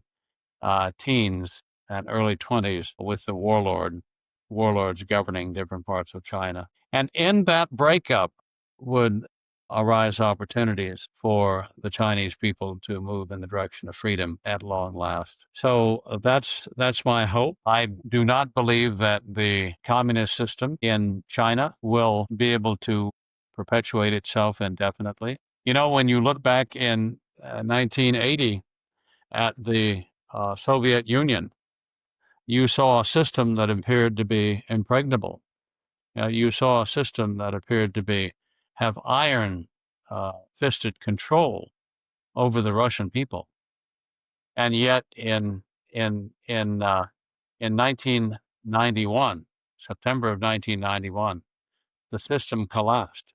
teens and early 20s with the warlords governing different parts of China. And in that breakup would arise opportunities for the Chinese people to move in the direction of freedom at long last. So that's my hope. I do not believe that the communist system in China will be able to perpetuate itself indefinitely. You know, when you look back in 1980 at the Soviet Union, you saw a system that appeared to be impregnable. You saw a system that appeared to have iron fisted control over the Russian people, and yet in 1991, September of 1991, the system collapsed,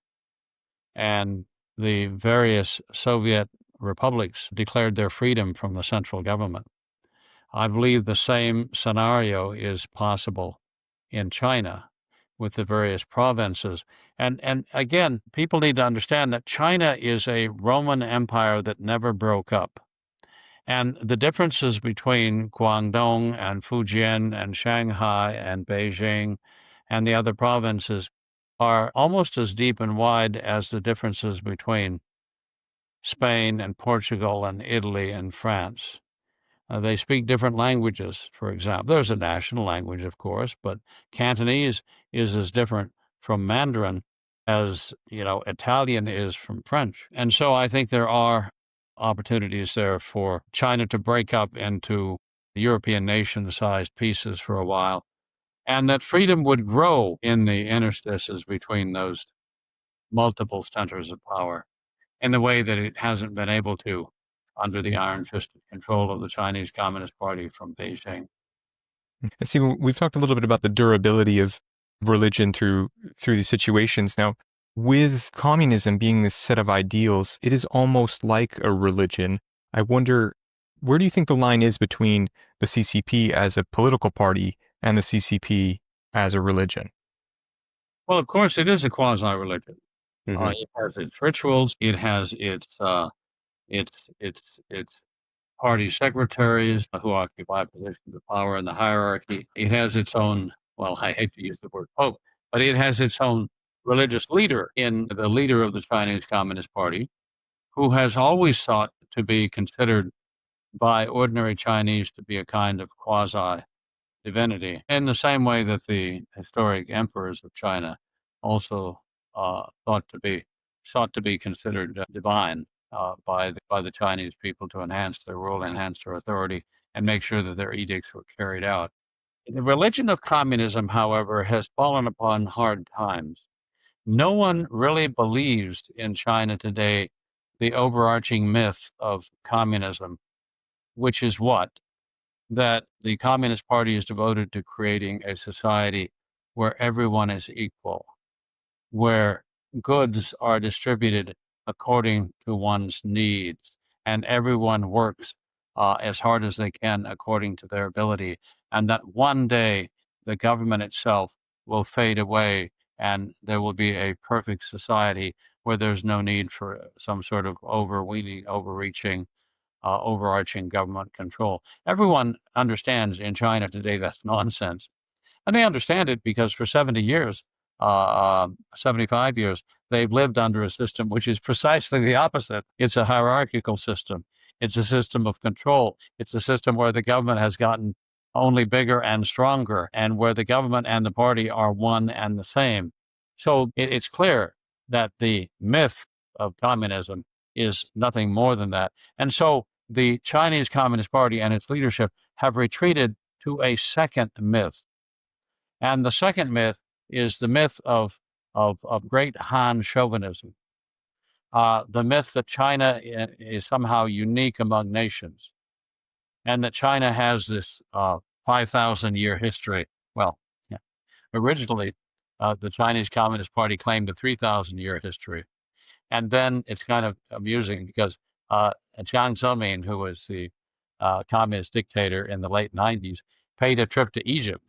and the various Soviet republics declared their freedom from the central government. I believe the same scenario is possible in China with the various provinces. And again, people need to understand that China is a Roman empire that never broke up. And the differences between Guangdong and Fujian and Shanghai and Beijing and the other provinces are almost as deep and wide as the differences between Spain and Portugal and Italy and France. They speak different languages, for example. There's a national language, of course, but Cantonese is as different from Mandarin as, Italian is from French. And so I think there are opportunities there for China to break up into European nation-sized pieces for a while, and that freedom would grow in the interstices between those multiple centers of power in the way that it hasn't been able to under the iron-fisted control of the Chinese Communist Party from Beijing. And see, we've talked a little bit about the durability of religion through these situations. Now, with communism being this set of ideals, it is almost like a religion. I wonder, where do you think the line is between the CCP as a political party and the CCP as a religion? Well, of course, it is a quasi-religion. Mm-hmm. It has its rituals. It has its its party secretaries who occupy positions of power in the hierarchy. It has its own. Well, I hate to use the word pope, but it has its own religious leader in the leader of the Chinese Communist Party, who has always sought to be considered by ordinary Chinese to be a kind of quasi divinity, in the same way that the historic emperors of China also thought to be sought to be considered divine by the Chinese people to enhance their rule, enhance their authority, and make sure that their edicts were carried out. The religion of communism, however, has fallen upon hard times. No one really believes in China today the overarching myth of communism, which is what? That the Communist Party is devoted to creating a society where everyone is equal, where goods are distributed according to one's needs, and everyone works as hard as they can according to their ability, and that one day the government itself will fade away and there will be a perfect society where there's no need for some sort of overreaching overarching government control. Everyone understands in China today that's nonsense. And they understand it because for 70 years, 75 years, they've lived under a system which is precisely the opposite. It's a hierarchical system. It's a system of control. It's a system where the government has gotten only bigger and stronger, and where the government and the party are one and the same. So it's clear that the myth of communism is nothing more than that. And so the Chinese Communist Party and its leadership have retreated to a second myth. And the second myth is the myth of great Han chauvinism, the myth that China is somehow unique among nations, and that China has this 5,000-year history. Well, yeah, originally, the Chinese Communist Party claimed a 3,000-year history. And then it's kind of amusing because Jiang Zemin, who was the communist dictator in the late 90s, paid a trip to Egypt.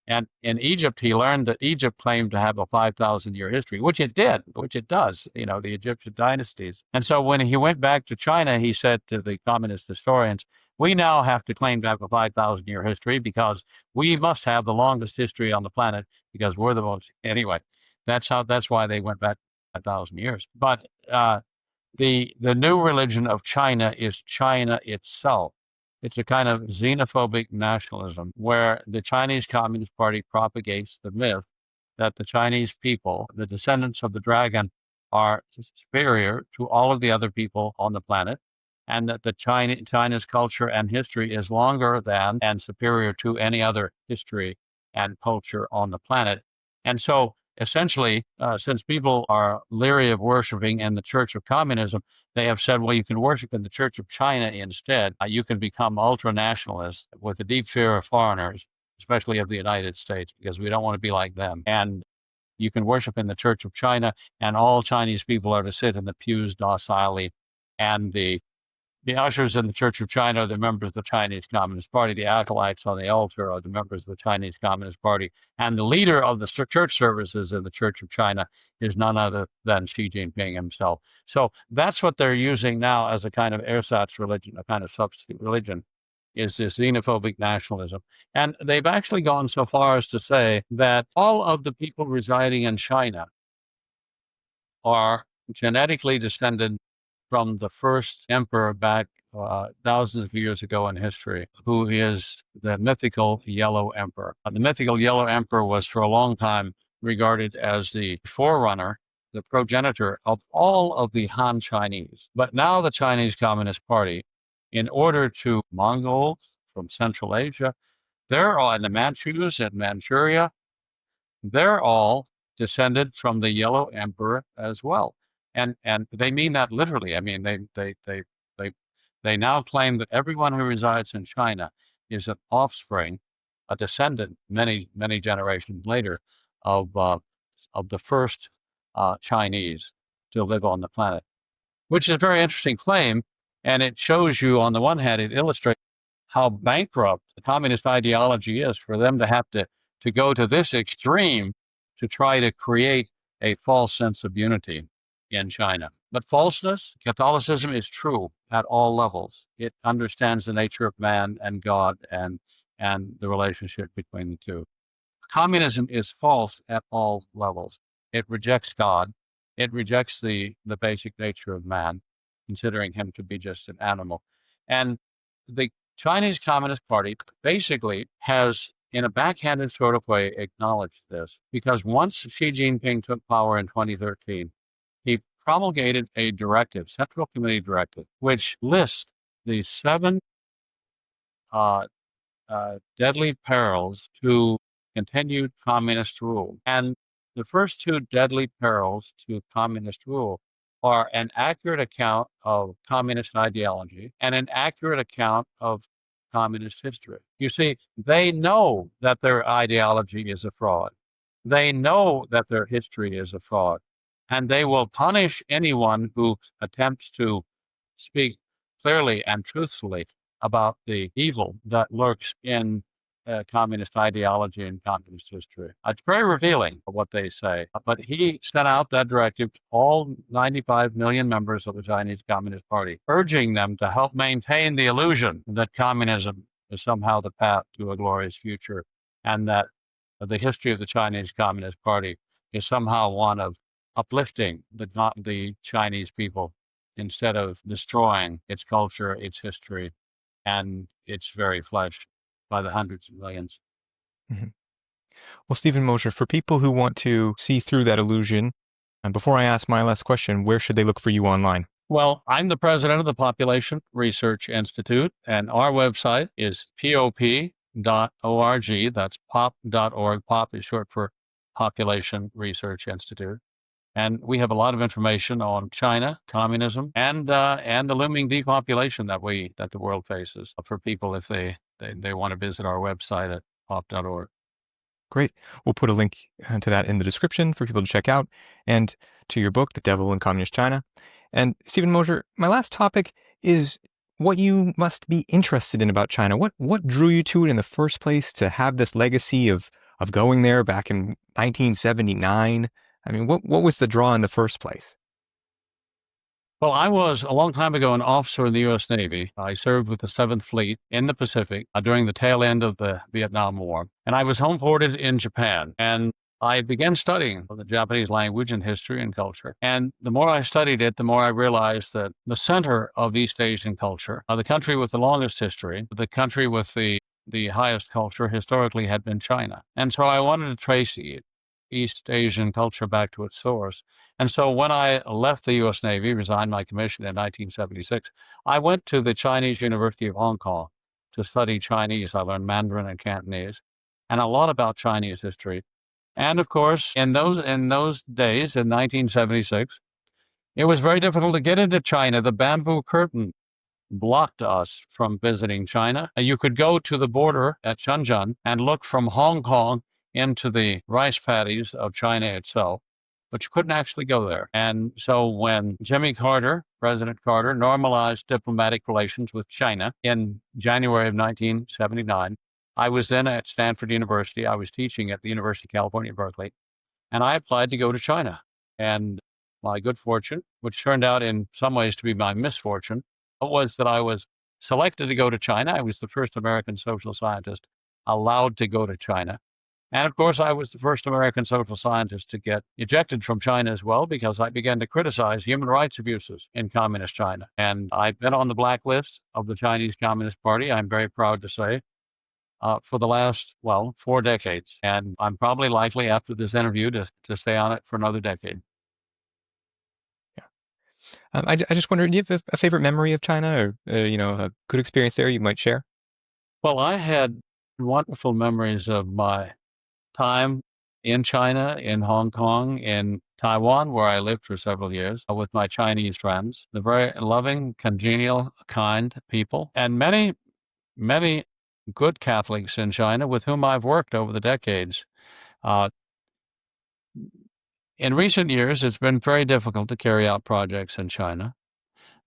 And in Egypt, he learned that Egypt claimed to have a 5,000-year history, which it did, which it does, the Egyptian dynasties. And so when he went back to China, he said to the communist historians, we now have to claim to have a 5,000-year history because we must have the longest history on the planet because we're the most. Anyway, that's why they went back 5,000 years. But the new religion of China is China itself. It's a kind of xenophobic nationalism where the Chinese Communist Party propagates the myth that the Chinese people, the descendants of the dragon, are superior to all of the other people on the planet, and that China's culture and history is longer than and superior to any other history and culture on the planet. And so essentially, since people are leery of worshiping in the Church of Communism, they have said, well, you can worship in the Church of China instead. You can become ultra nationalist with a deep fear of foreigners, especially of the United States, because we don't want to be like them. And you can worship in the Church of China, and all Chinese people are to sit in the pews docilely. And the ushers in the Church of China are the members of the Chinese Communist Party. The acolytes on the altar are the members of the Chinese Communist Party. And the leader of the church services in the Church of China is none other than Xi Jinping himself. So that's what they're using now as a kind of ersatz religion, a kind of substitute religion, is this xenophobic nationalism. And they've actually gone so far as to say that all of the people residing in China are genetically descended from the first emperor back thousands of years ago in history, who is the mythical Yellow Emperor. The mythical Yellow Emperor was for a long time regarded as the forerunner, the progenitor of all of the Han Chinese. But now the Chinese Communist Party, in order to Mongols from Central Asia, they're all, and the Manchus in Manchuria, they're all descended from the Yellow Emperor as well. And they mean that literally. I mean, they they now claim that everyone who resides in China is an offspring a descendant many generations later of the first Chinese to live on the planet, which is a very interesting claim. And it shows you, on the one hand, it illustrates how bankrupt the communist ideology is for them to have to go to this extreme to try to create a false sense of unity in China. But falseness, Catholicism is true at all levels. It understands the nature of man and God and the relationship between the two. Communism is false at all levels. It rejects God. It rejects the basic nature of man, considering him to be just an animal. And the Chinese Communist Party basically has, in a backhanded sort of way, acknowledged this, because once Xi Jinping took power in 2013, he promulgated a directive, Central Committee directive, which lists the seven uh, deadly perils to continued communist rule. And the first two deadly perils to communist rule are an accurate account of communist ideology and an accurate account of communist history. You see, they know that their ideology is a fraud. They know that their history is a fraud. And they will punish anyone who attempts to speak clearly and truthfully about the evil that lurks in communist ideology and communist history. It's very revealing of what they say. But he sent out that directive to all 95 million members of the Chinese Communist Party, urging them to help maintain the illusion that communism is somehow the path to a glorious future, and that the history of the Chinese Communist Party is somehow one of uplifting the Chinese people instead of destroying its culture, its history, and its very flesh by the hundreds of millions. Mhm. Well, Stephen Mosher, for people who want to see through that illusion, and before I ask my last question, where should they look for you online? Well, I'm the president of the Population Research Institute, and our website is pop.org. That's pop.org. POP is short for Population Research Institute. And we have a lot of information on China, communism, and the looming depopulation that the world faces for people if they want to visit our website at pop.org. Great. We'll put a link to that in the description for people to check out, and to your book, The Devil in Communist China. And Stephen Mosher, my last topic is what you must be interested in about China. What drew you to it in the first place to have this legacy of going there back in 1979? I mean, what was the draw in the first place? Well, I was a long time ago an officer in the U.S. Navy. I served with the 7th Fleet in the Pacific during the tail end of the Vietnam War. And I was home ported in Japan. And I began studying the Japanese language and history and culture. And the more I studied it, the more I realized that the center of East Asian culture, the country with the longest history, the country with the highest culture historically had been China. And so I wanted to trace East Asian culture back to its source. And so when I left the U.S. Navy, resigned my commission in 1976, I went to the Chinese University of Hong Kong to study Chinese. I learned Mandarin and Cantonese and a lot about Chinese history. And of course, in those days, in 1976, it was very difficult to get into China. The bamboo curtain blocked us from visiting China. You could go to the border at Shenzhen and look from Hong Kong into the rice paddies of China itself, but you couldn't actually go there. And so when President Carter, normalized diplomatic relations with China in January of 1979, I was then at Stanford University. I was teaching at the University of California, Berkeley, and I applied to go to China. And my good fortune, which turned out in some ways to be my misfortune, was that I was selected to go to China. I was the first American social scientist allowed to go to China. And of course, I was the first American social scientist to get ejected from China as well, because I began to criticize human rights abuses in communist China. And I've been on the blacklist of the Chinese Communist Party, I'm very proud to say, for the last, 4 decades. And I'm probably likely after this interview to stay on it for another decade. Yeah. I just wondered, do you have a favorite memory of China, or a good experience there you might share? Well, I had wonderful memories of my time in China, in Hong Kong, in Taiwan, where I lived for several years with my Chinese friends. They're very loving, congenial, kind people, and many good Catholics in China with whom I've worked over the decades. Uh, in recent years, it's been very difficult to carry out projects in China.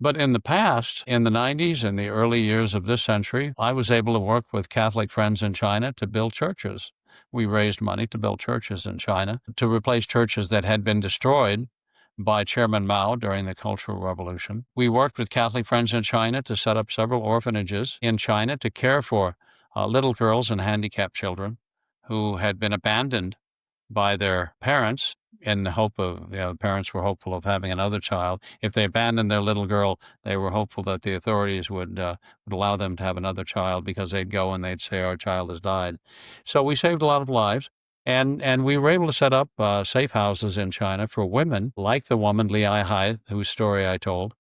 But in the past, in the 90s and the early years of this century, I was able to work with Catholic friends in China to build churches. We raised money to build churches in China to replace churches that had been destroyed by Chairman Mao during the Cultural Revolution. We worked with Catholic friends in China to set up several orphanages in China to care for little girls and handicapped children who had been abandoned by their parents in the hope of, the parents were hopeful of having another child. If they abandoned their little girl, they were hopeful that the authorities would allow them to have another child because they'd go and they'd say, our child has died. So we saved a lot of lives. And we were able to set up safe houses in China for women, like the woman Li Ai, whose story I told,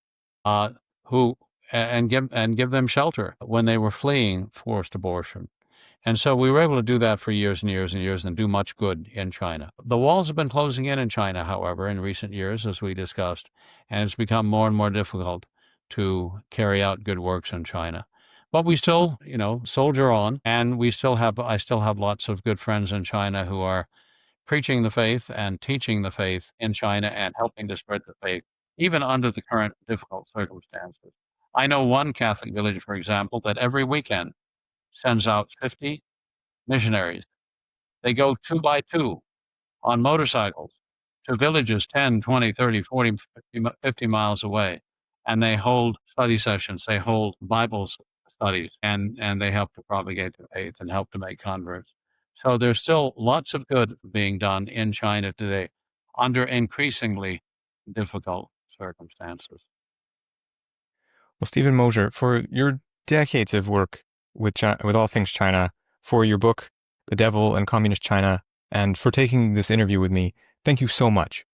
uh, who and give them shelter when they were fleeing forced abortion. And so we were able to do that for years and years and years and do much good in China. The walls have been closing in China, however, in recent years, as we discussed, and it's become more and more difficult to carry out good works in China. But we still, soldier on, and I still have lots of good friends in China who are preaching the faith and teaching the faith in China and helping to spread the faith, even under the current difficult circumstances. I know one Catholic village, for example, that every weekend sends out 50 missionaries. They go 2 by 2 on motorcycles to villages 10, 20, 30, 40, 50 miles away, and they hold study sessions. They hold Bible studies, and they help to propagate the faith and help to make converts. So there's still lots of good being done in China today under increasingly difficult circumstances. Well, Stephen Mosher, for your decades of work with all things China, for your book, The Devil and Communist China, and for taking this interview with me, thank you so much.